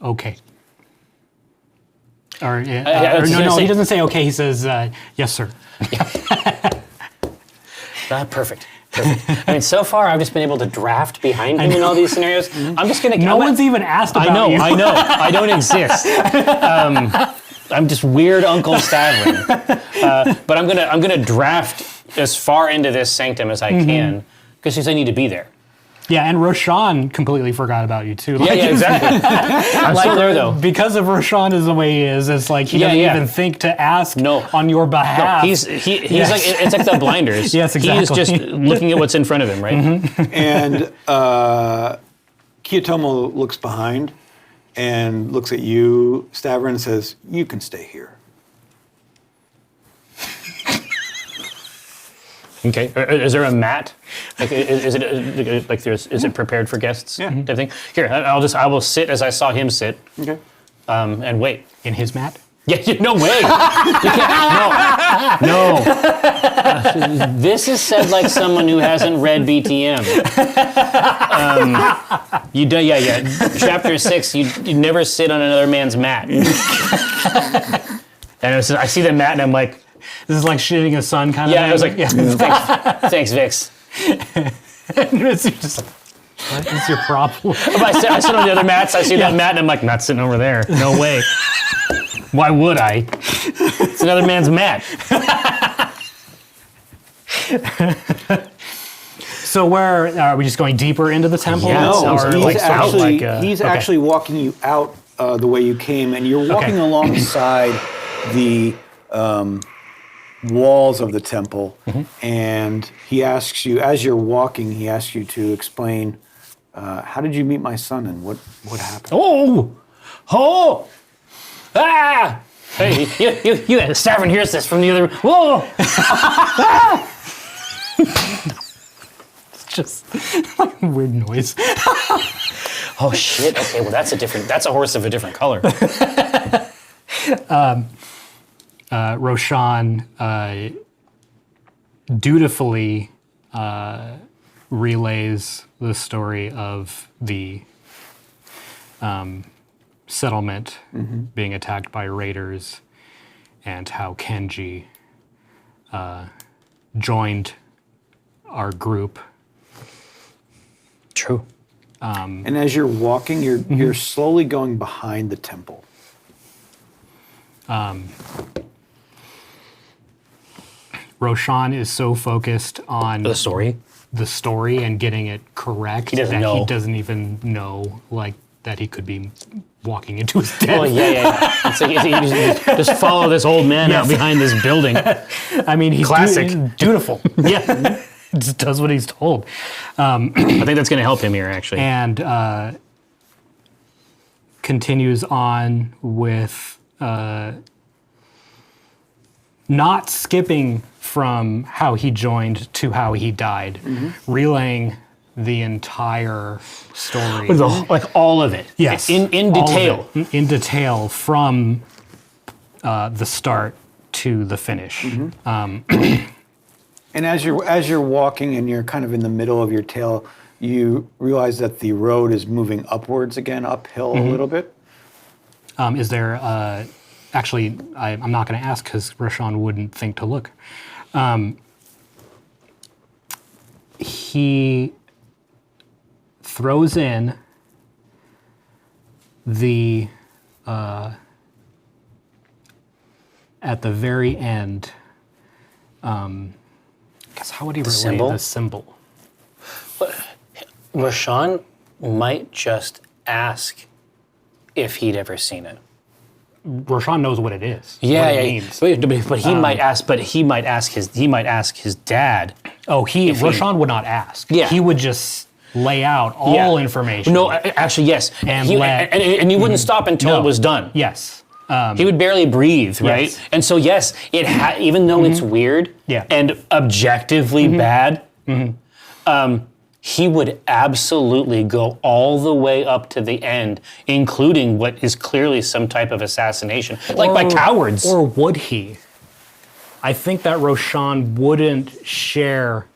Okay. Or, I was no, gonna say- he doesn't say okay. He says, yes, sir. Perfect. I mean, so far I've just been able to draft behind him in all these scenarios. I'm just gonna. No one's even asked about you. I know. I don't exist. I'm just weird Uncle Stavrin. But I'm gonna draft as far into this sanctum as I can because I need to be there. Yeah, and Roshan completely forgot about you too. Yeah, exactly. I'm still there though. Because of Roshan is the way he is, it's like he doesn't even think to ask on your behalf. No, he's like it's like the blinders. Yes, exactly. He's just looking at what's in front of him, right? And Kiyotomo looks behind and looks at you, Stavrin, and says, "You can stay here." Okay. Is there a mat? Like, is it like is it prepared for guests? Yeah. Type thing. Here, I will sit as I saw him sit. Okay. And wait. In his mat? Yeah. No way. You can't. No. This is said like someone who hasn't read BTM. You do. Yeah. Chapter 6. You never sit on another man's mat. And I see the mat and I'm like. This is like shitting a son kind of thing. Yeah, I was like, thanks, Vix. It's just, what is your problem? I sit on the other mats, I see that mat, and I'm like, not sitting over there. No way. Why would I? It's another man's mat. So where, are we just going deeper into the temple? Yeah, No, he's actually walking you out the way you came, and you're walking alongside the walls of the temple, and he asks you, as you're walking, he asks you to explain, how did you meet my son and what happened? Hey, you Stavrin hears this from the other. Whoa! It's just like a weird noise. Oh shit! Okay, well that's a horse of a different color. Roshan dutifully relays the story of the settlement being attacked by raiders and how Kenji joined our group. True. And as you're walking, you're slowly going behind the temple. Roshan is so focused on The story and getting it correct He doesn't that know. he doesn't even know that he could be walking into his death. Oh yeah. It's like you just follow this old man out behind this building. I mean, he's Classic. dutiful. Yeah. Just does what he's told. I think that's going to help him here, actually. And continues on with not skipping from how he joined to how he died, relaying the entire story. Like all of it. Yes. In all of detail. it. In detail from the start to the finish. And as you're walking and you're kind of in the middle of your tale, you realize that the road is moving upwards again, uphill a little bit. Is there, actually, I'm not going to ask because Roshan wouldn't think to look. He throws in the, at the very end, guess how would he relay symbol? the symbol? Roshan might just ask if he'd ever seen it. Roshan knows what it is. Yeah, what yeah. it means. But he might ask. But he might ask his dad. Oh, Roshan would not ask. Yeah. He would just lay out all information. No, actually, yes. And and he wouldn't stop until it was done. Yes. He would barely breathe, right? Yes. And so, yes, even though it's weird and objectively bad, he would absolutely go all the way up to the end, including what is clearly some type of assassination, like by cowards. Or would he? I think that Roshan wouldn't share,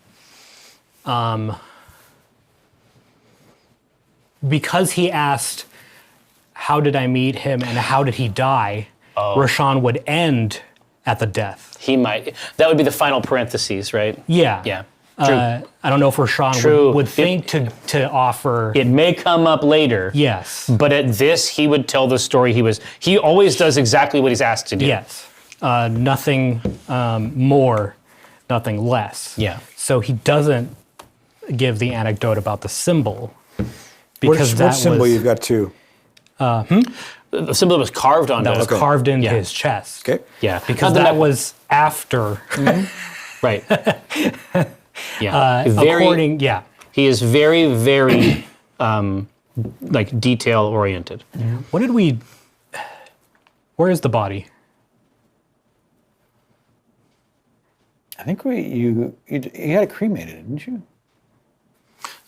because he asked, how did I meet him and how did he die? Roshan would end at the death. He might. That would be the final parentheses, right? Yeah. Yeah. I don't know if Roshan would think to offer. It may come up later. Yes. But at this, he would tell the story he always does exactly what he's asked to do. Yes. Nothing more, nothing less. Yeah. So he doesn't give the anecdote about the symbol. Because what symbol you've got too? The symbol that was carved onto that was carved into his chest. Okay. Yeah. Because that was after. Right. Yeah. He is very, very like detail oriented. What did we? Where is the body? I think you had it cremated, didn't you?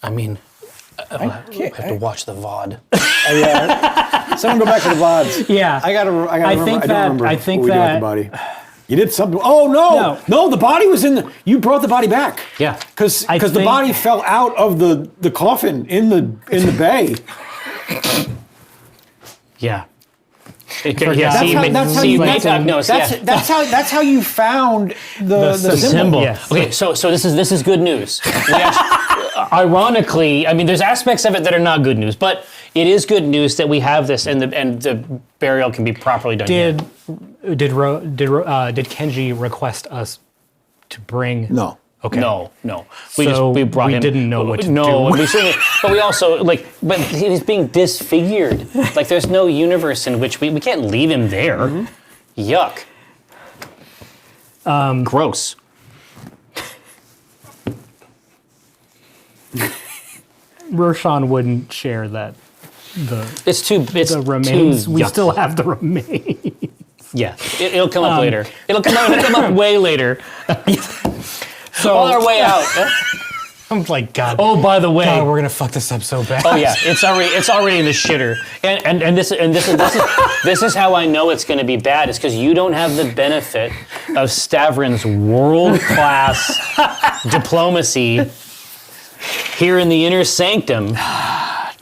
I mean, I have to watch the VOD. Someone go back to the VODs. Yeah. I don't remember I think what we that did with the body. You did something. Oh no! The body was in the. You brought the body back. Yeah, because the body fell out of the coffin in the bay. Yeah. That's how you found the symbol. Yes. Okay, so this is good news. Ironically, I mean, there's aspects of it that are not good news, but it is good news that we have this, and the burial can be properly done. Did Kenji request us to bring? No. Okay. No. We brought him. We didn't know what to do. No, but we also but he's being disfigured. Like there's no universe in which we can't leave him there. Mm-hmm. Yuck. Gross. Roshan wouldn't share that. The remains. Too we yuck. still have the remains. Yeah, it'll come up later. It'll come up way later. So on our way out. I'm like, God. Oh, by the way, God, we're gonna fuck this up so bad. Oh yeah, it's already in the shitter. And this is how I know it's gonna be bad. Is because you don't have the benefit of Stavron's world-class diplomacy here in the inner sanctum.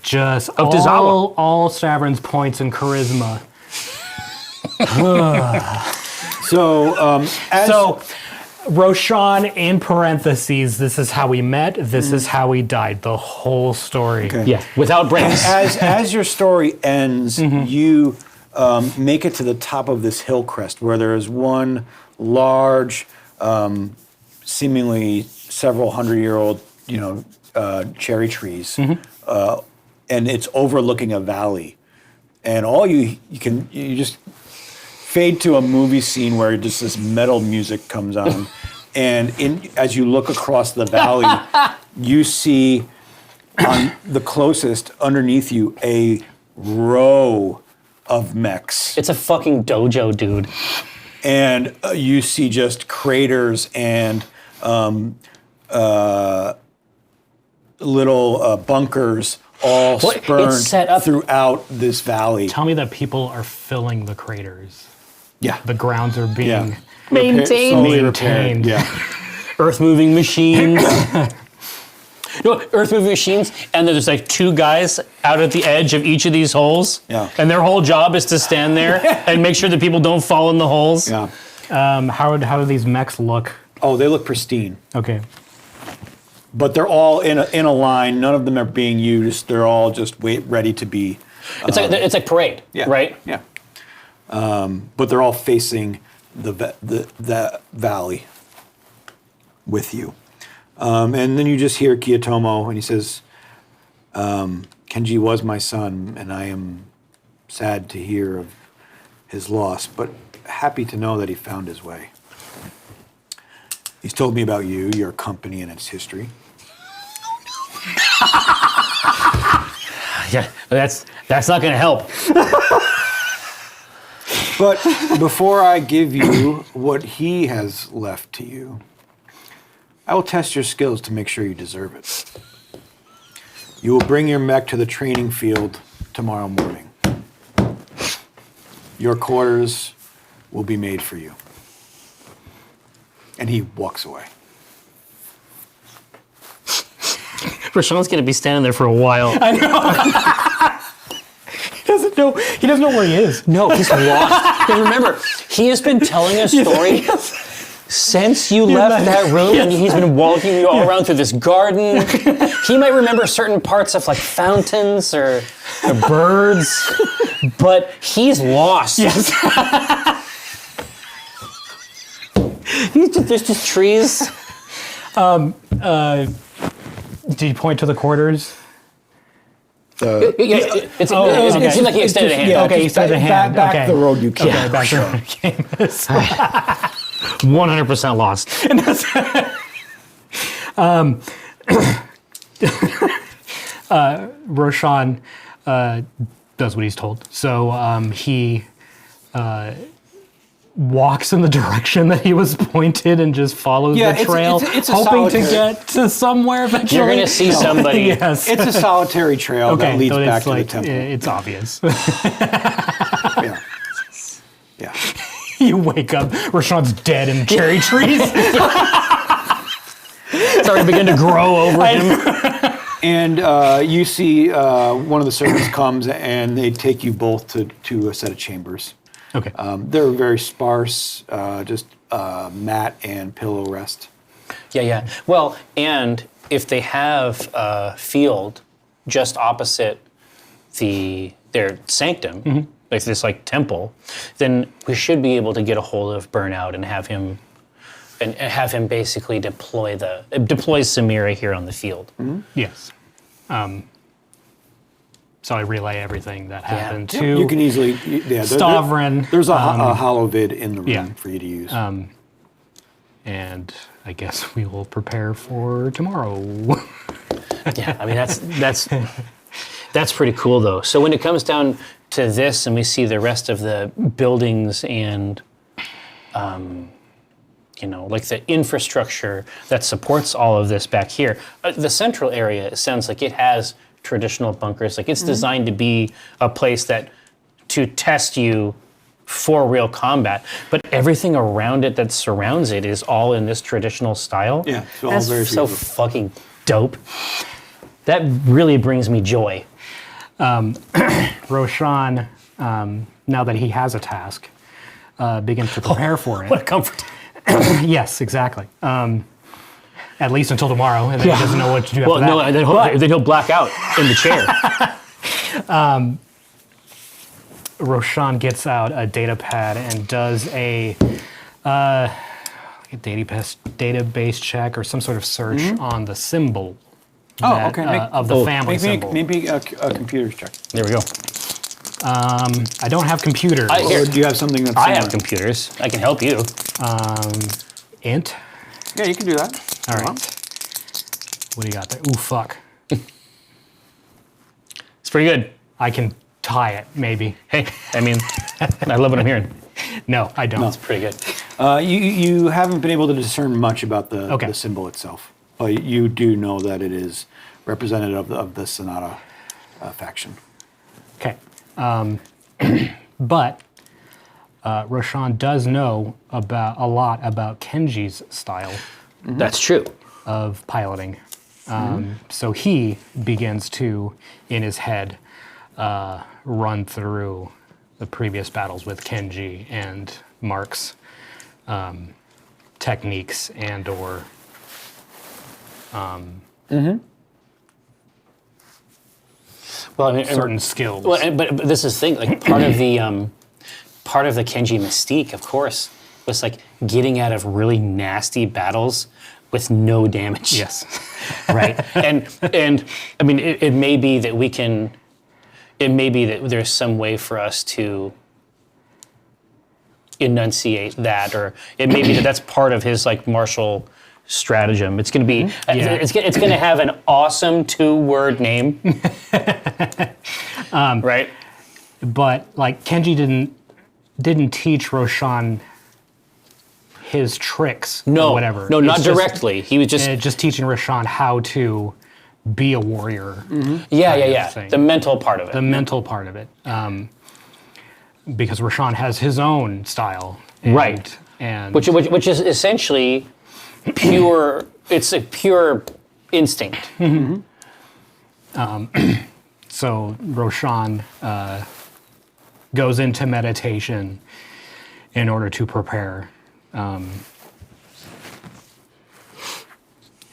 Just of Tozawa. All Stavron's points and charisma. So Roshan, in parentheses, this is how we met, this is how we died, the whole story. Okay. Yeah, without breaks. As your story ends, you make it to the top of this hill crest where there is one large, seemingly several 100-year-old, cherry trees, and it's overlooking a valley. And all you just fade to a movie scene where just this metal music comes on, and as you look across the valley, you see on the closest underneath you a row of mechs. It's a fucking dojo, dude. And you see just craters and little bunkers all spurned throughout this valley. Tell me that people are filling the craters. Yeah. The grounds are being maintained. Yeah. Earth-moving machines. Earth-moving machines, and there's like two guys out at the edge of each of these holes. Yeah. And their whole job is to stand there and make sure that people don't fall in the holes. Yeah. How do these mechs look? Oh, they look pristine. Okay. But they're all in a line. None of them are being used. They're all just ready to be. It's like parade, right? Yeah. But they're all facing the valley with you. And then you just hear Kiyotomo, and he says, Kenji was my son, and I am sad to hear of his loss, but happy to know that he found his way. He's told me about you, your company, and its history. Yeah, that's not going to help. But before I give you what he has left to you, I will test your skills to make sure you deserve it. You will bring your mech to the training field tomorrow morning. Your quarters will be made for you. And he walks away. Rashawn's going to be standing there for a while. I know. He doesn't know where he is. No, he's lost. Because remember, he has been telling a story since you left that room, and he's been walking you all around through this garden. He might remember certain parts of like fountains or birds, but he's lost. Yes. There's just trees. Did you point to the quarters? It seems like he extended a hand. Yeah, Okay, he extended a hand. Back Okay. the road you came. Okay, back to where we came. 100% lost. Roshan does what he's told. So he walks in the direction that he was pointed and just follows Yeah, the it's- trail, it's a hoping to solitary- get to somewhere eventually. You're gonna see somebody. Yes. It's a solitary trail that leads so back it's to like, the temple. It's obvious. Yeah. Yeah. You wake up, Roshan's dead in cherry trees. It's already begun to grow over him. And you see one of the servants comes and they take you both to a set of chambers. Okay. They're very sparse, just mat and pillow rest. Yeah. Well, and if they have a field just opposite their sanctum, like this like temple, then we should be able to get a hold of Burnout and have him basically deploy Samira here on the field. Yes. So I relay everything that happened to You can easily, Stavrin. There's a hollow vid in the room yeah. for you to use. And I guess we will prepare for tomorrow. Yeah, I mean that's pretty cool though. So when it comes down to this, and we see the rest of the buildings and like the infrastructure that supports all of this back here, the central area, it sounds like it has traditional bunkers. Like it's designed to be a place to test you for real combat, but everything around it that surrounds it is all in this traditional style. Yeah, it's all that's very so beautiful. fucking dope. That really brings me joy. Roshan, now that he has a task, begins to prepare for it. What a comfort. Yes, exactly. At least until tomorrow, and then he doesn't know what to do after that. Well, no, then he'll black out in the chair. Roshan gets out a data pad and does a database check or some sort of search on the symbol of the family symbol. Maybe a computer's check. There we go. I don't have computers. Or do you have something that's I have similar? computers. I can help you. Int. Yeah, you can do that. All right. What do you got there? Ooh, fuck. It's pretty good. I can tie it, maybe. Hey, I mean, I love what I'm hearing. No, I don't. It's pretty good. You haven't been able to discern much about the Okay. symbol itself, but you do know that it is representative of the Sonata faction. Okay. But Roshan does know a lot about Kenji's style That's true. of piloting. So he begins to, in his head, run through the previous battles with Kenji and Mark's techniques and or Well, I mean, certain skills. Well, but this is the thing. Like part of the Kenji mystique, of course, was like getting out of really nasty battles with no damage. Yes. Right. and I mean, it may be that we can. It may be that there's some way for us to enunciate that, or it may be that that's part of his like martial stratagem. It's going to be. It's going to have an awesome 2-word name. Right. But like Kenji didn't teach Roshan his tricks or whatever. No, It's not just- directly. He was just teaching Roshan how to be a warrior. yeah. thing. The mental part of it. The mental part of it. Because Roshan has his own style. Right. And Which is essentially pure. It's a pure instinct. so Roshan goes into meditation in order to prepare.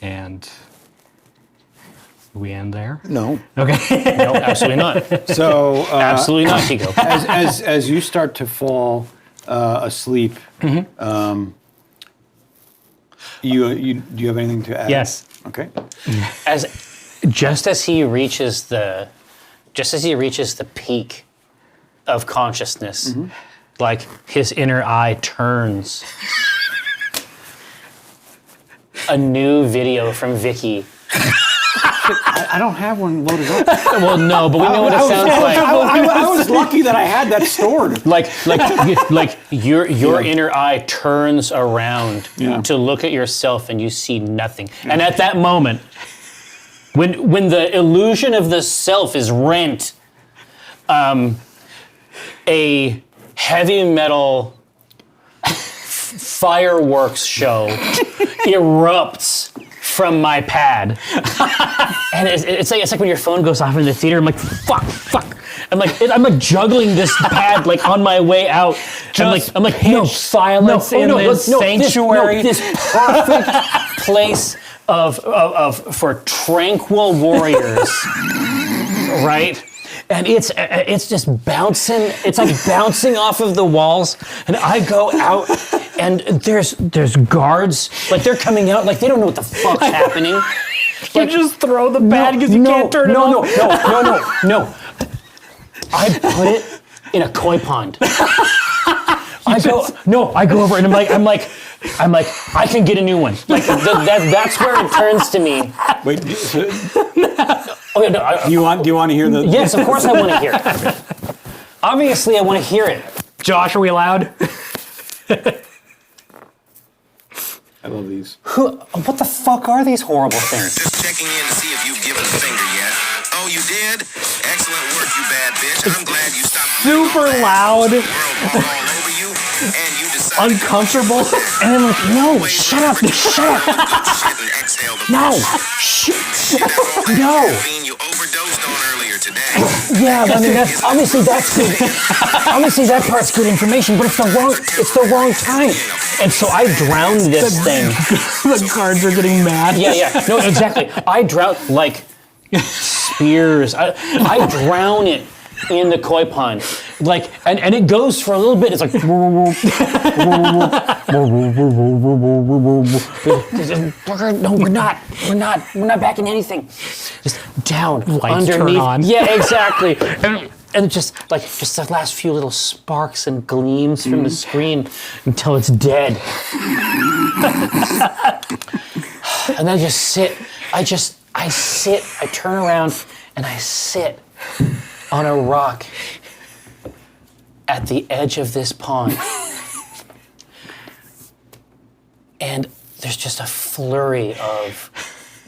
And we end there? No. Okay. No, absolutely not. So Absolutely not, Tico. as you start to fall asleep, do you have anything to add? Yes. Okay. Just as he reaches the peak of consciousness, like his inner eye turns. A new video from Vicky. I don't have one loaded up. Well, no, but we know what it sounds like. I was lucky that I had that stored. Like your inner eye turns around to look at yourself and you see nothing. And at that moment, when the illusion of the self is rent, a heavy metal fireworks show erupts from my pad, and it's like when your phone goes off in the theater. I'm like, fuck. I'm like juggling this pad like on my way out. I'm like no silence in this sanctuary. This perfect place for tranquil warriors, right? And it's just bouncing. It's like bouncing off of the walls. And I go out, and there's guards. Like they're coming out. Like they don't know what the fuck's happening. You just throw the pad because you can't turn it off. No. I put it in a koi pond. I go over and I'm like, I can get a new one. Like that's where it turns to me. Wait. Okay, no, Do you want to hear the? Yes, of course I want to hear it. Obviously, I want to hear it. Josh, are we allowed? I love these. What the fuck are these horrible things? Just checking in to see if you've given the finger yet. Oh, you did? Excellent work, you bad bitch. I'm glad you stopped. Super loud. The world walked all over you, and you decided. Uncomfortable. And I'm like, no, shut up. Shit and exhale the No, Shit, that's all that No. caffeine you overdosed on earlier today. Yeah, I mean, that's good. Obviously, that part's good information, but it's the wrong time. And so I drowned this thing. The guards are getting mad. Yeah. No, exactly. I drown like spears. I drown it in the koi pond. Like, and it goes for a little bit. It's like, no, we're not backing anything. Just down, Lights underneath. turn on. Yeah, exactly. And just the last few little sparks and gleams from the screen until it's dead. And then I just sit. I sit. I turn around and I sit on a rock at the edge of this pond. And there's just a flurry of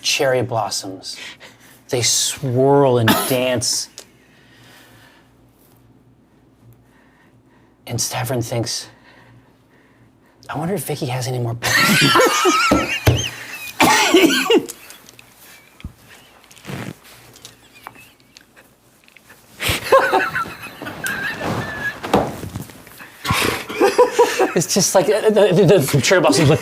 cherry blossoms. They swirl and dance. And Stavron thinks, I wonder if Vicky has any more books. It's just like the cherry blossoms. Like,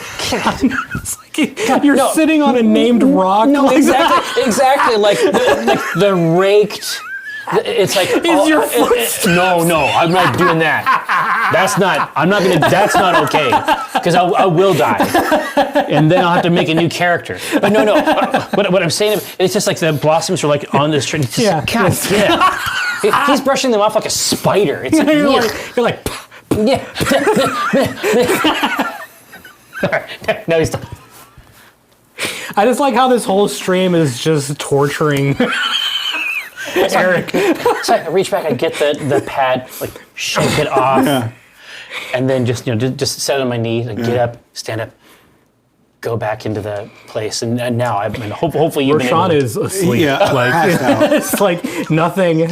It's like you're sitting on a named rock. no, exactly. Like the raked. It's like your foot? No, I'm not doing that. That's not okay. Because I will die, and then I'll have to make a new character. But no. What I'm saying, it's just like the blossoms are like on this tree. It's just, God, yeah. He's brushing them off like a spider. It's like, You're like yeah. No, he's done. I just like how this whole stream is just torturing Eric. So I reach back, I get the pad, like shake it off, and then just set it on my knees, like get up, stand up, go back into the place, and now hopefully you've been able Roshan to. is asleep. Yeah, passed out. It's like nothing,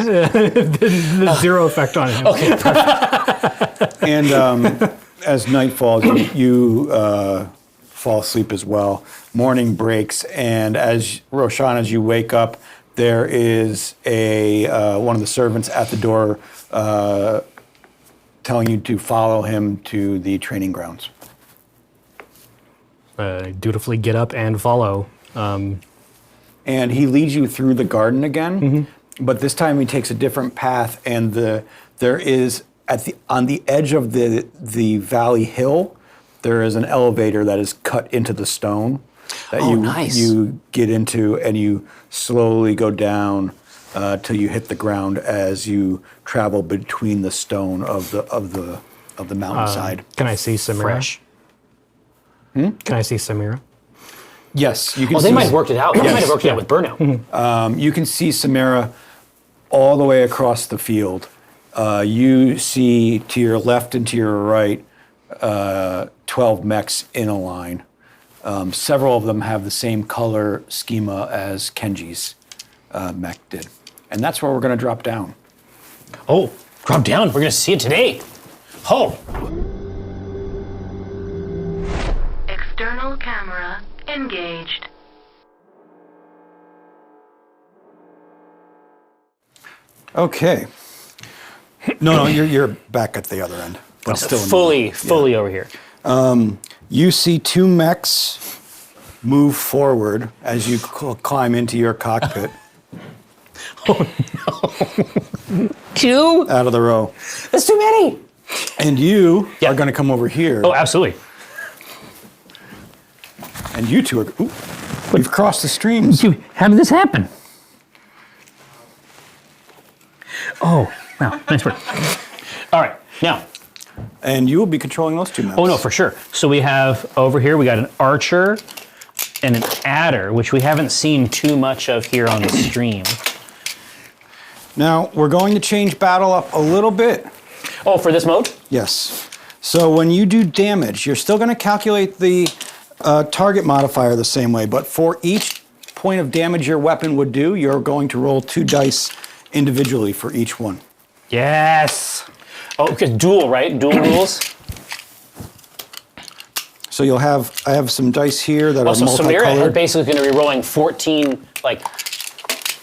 zero effect on him. Okay, perfect. And as night falls, you fall asleep as well. Morning breaks, and as Roshan, as you wake up, there is one of the servants at the door telling you to follow him to the training grounds. Dutifully get up and follow. And he leads you through the garden again, but this time he takes a different path, and there is on the edge of the valley hill, there is an elevator that is cut into the stone that you get into, and you slowly go down till you hit the ground as you travel between the stone of the mountainside. Can I see Samira? Fresh. Can I see Samira? Yes, you can. Oh, they might have worked it out. They might have worked it out with Burnout. You can see Samira all the way across the field. You see to your left and to your right 12 mechs in a line. Several of them have the same color schema as Kenji's mech did. And that's where we're going to drop down. Oh, drop down. We're going to see it today. Oh. External camera engaged. Okay. No, you're back at the other end. But still fully over here. You see 2 mechs move forward as you climb into your cockpit. Oh no. 2? Out of the row. That's too many. And you are going to come over here. Oh, absolutely. And you two are... Ooh, you've crossed the streams. How did this happen? Oh, wow. Nice work. All right, now. And you will be controlling those 2 mechs. Oh, no, for sure. So we have over here, we got an archer and an adder, which we haven't seen too much of here on the stream. Now, we're going to change battle up a little bit. Oh, for this mode? Yes. So when you do damage, you're still going to calculate the target modifier the same way, but for each point of damage your weapon would do, you're going to roll 2 dice individually for each one. Yes. Oh, because dual, right? Dual rules? So you'll have, I have some dice here that are So multicolored. Samira is basically going to be rolling 14, like,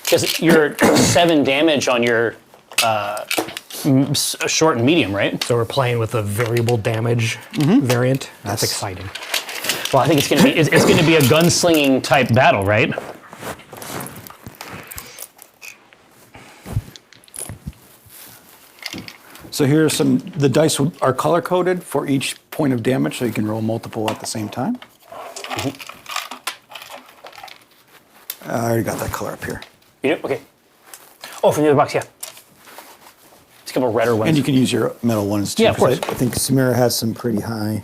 because you're 7 damage on your short and medium, right? So we're playing with a variable damage variant. That's exciting. Well, I think it's going to be it's going to be a gunslinging type battle, right? So here are the dice are color coded for each point of damage, so you can roll multiple at the same time. I already got that color up here. You do? Okay. Oh, from the other box, yeah. It's a couple redder ones. And you can use your metal ones too. Yeah, of course. I think Samira has some pretty high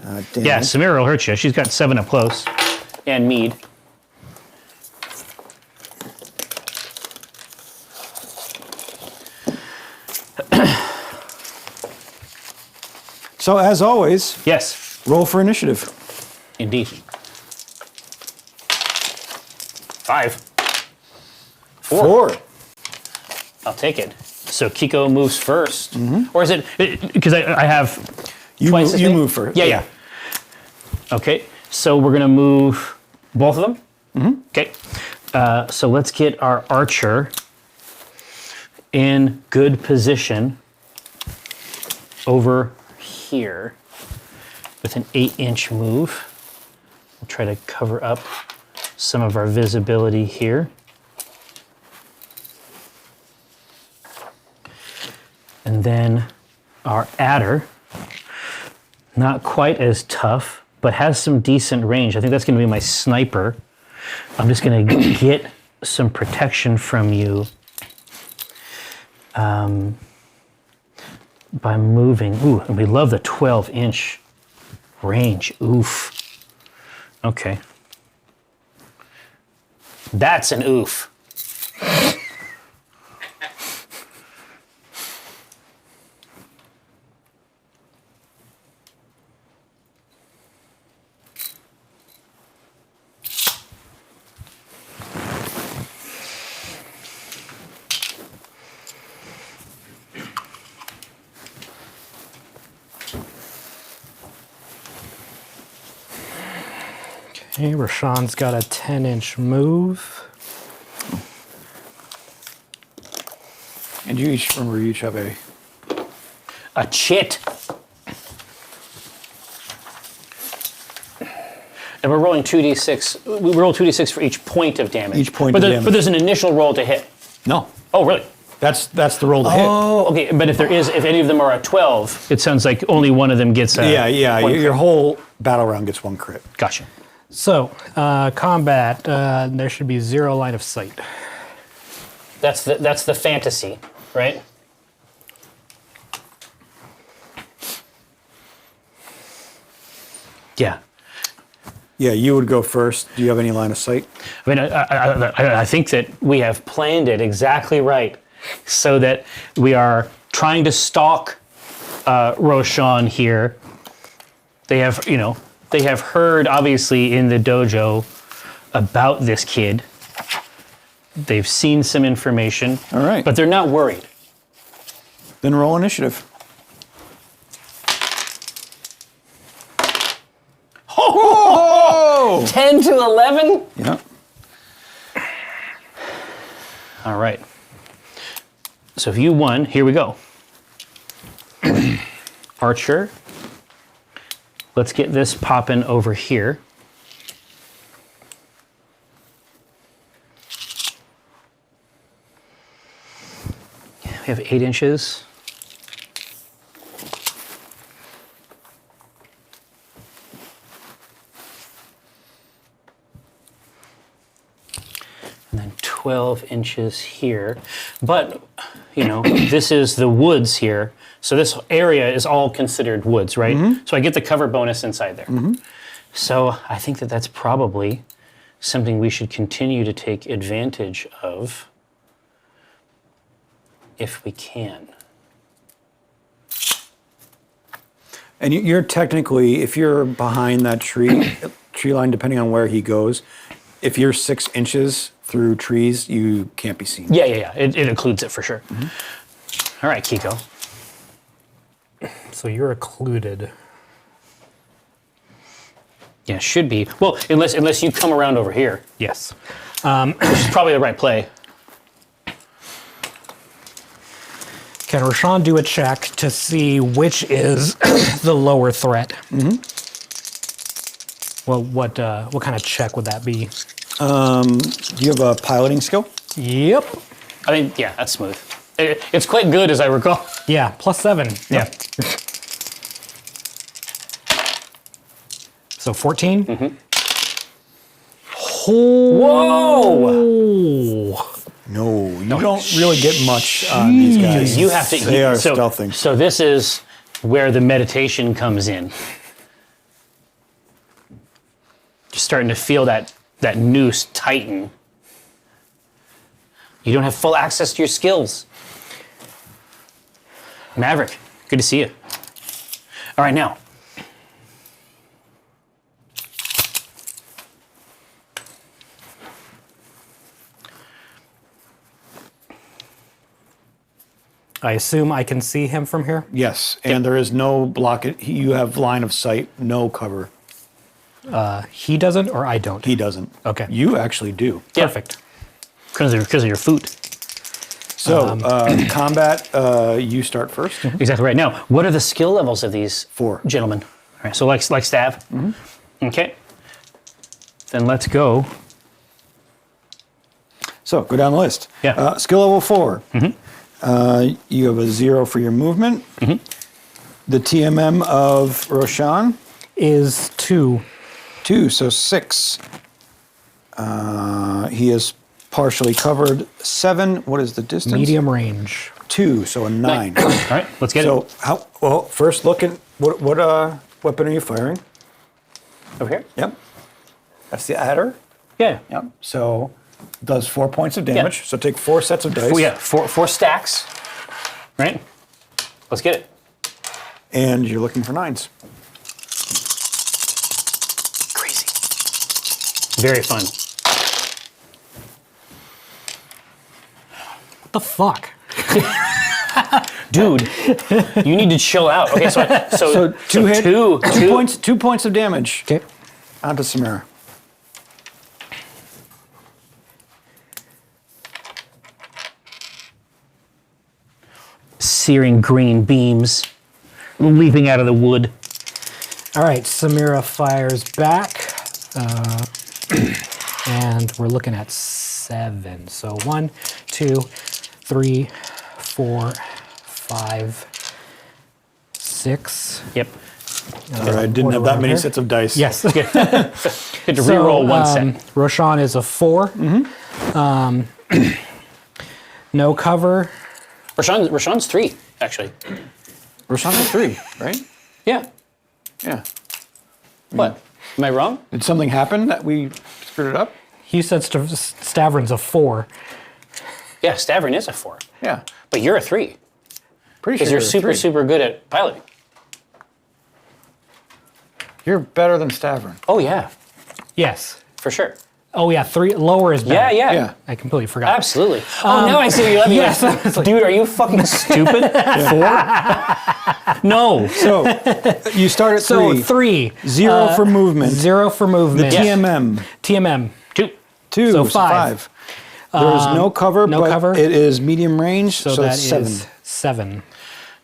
damage. Yeah, Samira will hurt you. She's got 7 up close. And Mead. So as always, Yes, roll for initiative. indeed. 5. 4. I'll take it. So Kiko moves first. Or is it, because I have twice as You many? move first. Yeah. Okay, so we're gonna move both of them? Okay, so let's get our archer in good position over here with an 8-inch move. We'll try to cover up some of our visibility here. And then our adder, not quite as tough, but has some decent range. I think that's going to be my sniper. I'm just going to get some protection from you by moving. Ooh, and we love the 12-inch range. Oof. Okay. That's an oof. Okay, Rashawn's got a 10-inch move. And you each have A chit. And we're rolling 2d6. We roll 2d6 for each point of damage. Each point of damage. But there's an initial roll to hit. No. Oh, really? That's the roll to hit. Oh, okay. But if any of them are a 12, it sounds like only one of them gets a. Yeah. one Your crit. whole battle round gets 1 crit. Gotcha. So, combat, there should be 0 line of sight. That's the fantasy, right? Yeah. Yeah, you would go first. Do you have any line of sight? I mean, I think that we have planned it exactly right, so that we are trying to stalk Roshan here. They have heard obviously in the dojo about this kid. They've seen some information. All right. But they're not worried. Then roll initiative. Oh! 10 to 11? Yeah. All right. So if you won, here we go. Archer. Let's get this popping over here. We have 8 inches. And then 12 inches here. But, this is the woods here. So this area is all considered woods, right? Mm-hmm. So I get the cover bonus inside there. Mm-hmm. So I think that that's probably something we should continue to take advantage of if we can. And you're technically, if you're behind that tree line, depending on where he goes, if you're 6 inches through trees, you can't be seen. Yeah. It includes it for sure. Mm-hmm. All right, Kiko. So you're occluded. Yeah, should be. Well, unless you come around over here. Yes. Which is probably the right play. Can Roshan do a check to see which is the lower threat? Mm-hmm. Well, what kind of check would that be? Do you have a piloting skill? Yep. I think, yeah, that's smooth. It's quite good, as I recall. Yeah, +7. Yeah. So 14? Mm-hmm. Whoa! No, you don't really get much on these guys. You have to. They are stealthing. So this is where the meditation comes in. Just starting to feel that noose tighten. You don't have full access to your skills. Maverick, good to see you. All right, now. I assume I can see him from here? Yes, and there is no block. You have line of sight, no cover. He doesn't, or I don't? He doesn't. Okay. You actually do. Perfect. Because of your food. So, combat, you start first. Exactly right. Now, what are the skill levels of these 4 gentlemen? All right, so like stab. Mm-hmm. Okay. Then let's go. So, go down the list. Yeah. Skill level 4. Mm-hmm. You have a 0 for your movement. Mm-hmm. The TMM of Roshan is 2. 2, so 6. He is partially covered. 7. What is the distance? Medium range. 2, so a 9. All right, let's get So it. well, first look at what weapon are you firing? Over here? Yep. That's the adder. Yeah. Yep. So does 4 points of damage. Yeah. So take 4 sets of dice. Oh, yeah, four stacks. Right? Let's get it. And you're looking for 9s. Crazy. Very fun. What the fuck? Dude, you need to chill out. Okay, so 2 hit, two points. 2 points of damage. Okay. Onto Samara. Searing green beams leaping out of the wood. All right, Samira fires back. And we're looking at 7. So 1, 2, 3, 4, 5, 6. Yep. All right, didn't have that many sets of dice. Yes. Get to reroll one set. Roshan is a 4. No cover. Roshan's 3, actually. Roshan's a 3, right? Yeah. Yeah. What? Am I wrong? Did something happen that we screwed it up? He said Stavron's a 4. Yeah, Stavron is a 4. Yeah. But you're a 3. Pretty sure Because you're super good at piloting. You're better than Stavron. Oh, yeah. Yes. For sure. Oh yeah, 3 lower is better. Yeah. Yeah. I completely forgot. Absolutely. Now I see what you're letting yes. me. Dude, are you fucking stupid? 4? No. So you start at 3. So 3. 0 for movement. 0 for movement. The TMM. TMM. 2. 2. So So 5. 5. There's no cover, no but cover. it is medium range, so that it's 7. is 7.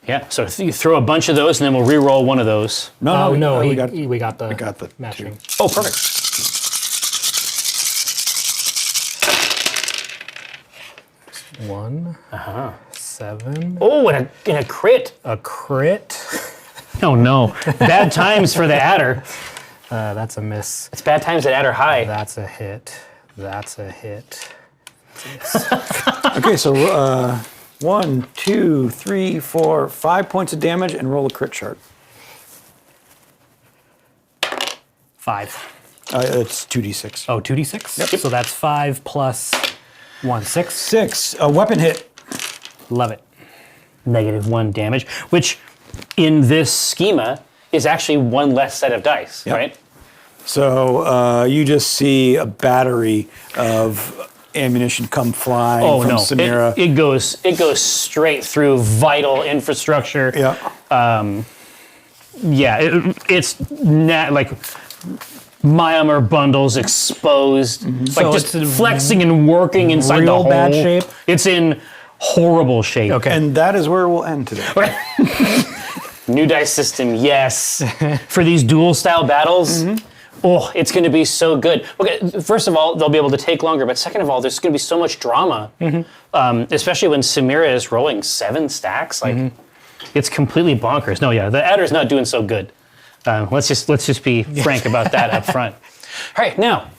Yeah, so you throw a bunch of those and then we'll re-roll one of those. No, we got the the matching. Oh, perfect. One. 7. Oh, and a crit. A crit. Oh, no. Bad times for the adder. That's a miss. It's bad times at adder high. That's a hit. That's a hit. Okay, so 1, 2, 3, 4, 5 points of damage and roll a crit chart. 5. It's 2d6. Oh, 2d6? Yep. So that's 5 plus 1, 6. 6. A weapon hit. Love it. -1 damage, which in this schema is actually 1 less set of dice, Yep. right? So you just see a battery of ammunition come flying Oh from no! Samira. It goes straight through vital infrastructure. Yeah. It's not like Myanmar bundles exposed, like So just it's flexing and working inside the real hole. bad shape? It's in horrible shape. Okay. And that is where we'll end today. New dice system, yes. For these dual style battles, oh, it's going to be so good. Okay, first of all, they'll be able to take longer, but second of all, there's going to be so much drama, especially when Samira is rolling 7 stacks. Like, it's completely bonkers. No, yeah, the adder's not doing so good. Let's just be frank about that up front. All right, now,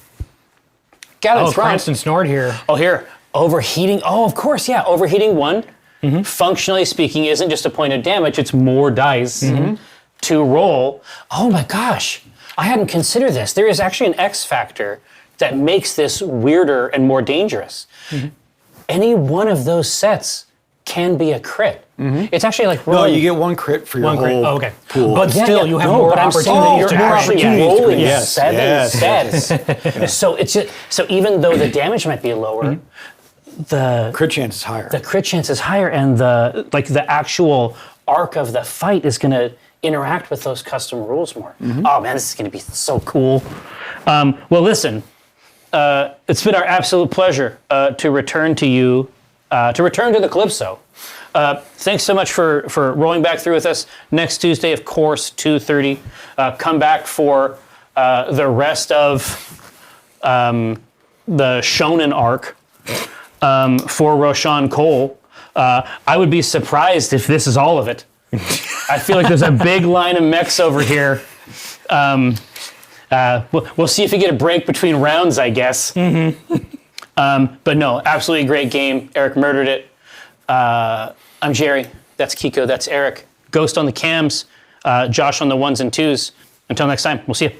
Galen Thron. Cranston Snort here. Oh, here, overheating. Oh, of course, yeah, overheating 1. Functionally speaking, isn't just a point of damage, it's more dice to roll. Oh my gosh, I hadn't considered this. There is actually an X factor that makes this weirder and more dangerous. Any one of those sets can be a crit. It's actually like rolling. No, you get 1 crit for your One crit. whole Oh, okay. pool. But still, you have more but I'm saying opportunities. that you're more actually opportunities to rolling crit. Yes, 7 yes. sets. So it's just, so even though the damage might be lower, the crit chance is higher. the crit chance is higher, and the actual arc of the fight is going to interact with those custom rules more. Oh man, this is going to be so cool. Well, listen, it's been our absolute pleasure to return to you, to return to the Calypso. Thanks so much for rolling back through with us. Next Tuesday, of course, 2:30. Come back for the rest of the Shonen arc. For Roshan Cole. I would be surprised if this is all of it. I feel like there's a big line of mechs over here. We'll see if you get a break between rounds, I guess. But no, absolutely great game. Eric murdered it. I'm Jerry. That's Kiko. That's Eric. Ghost on the cams. Josh on the 1s and 2s. Until next time, we'll see you.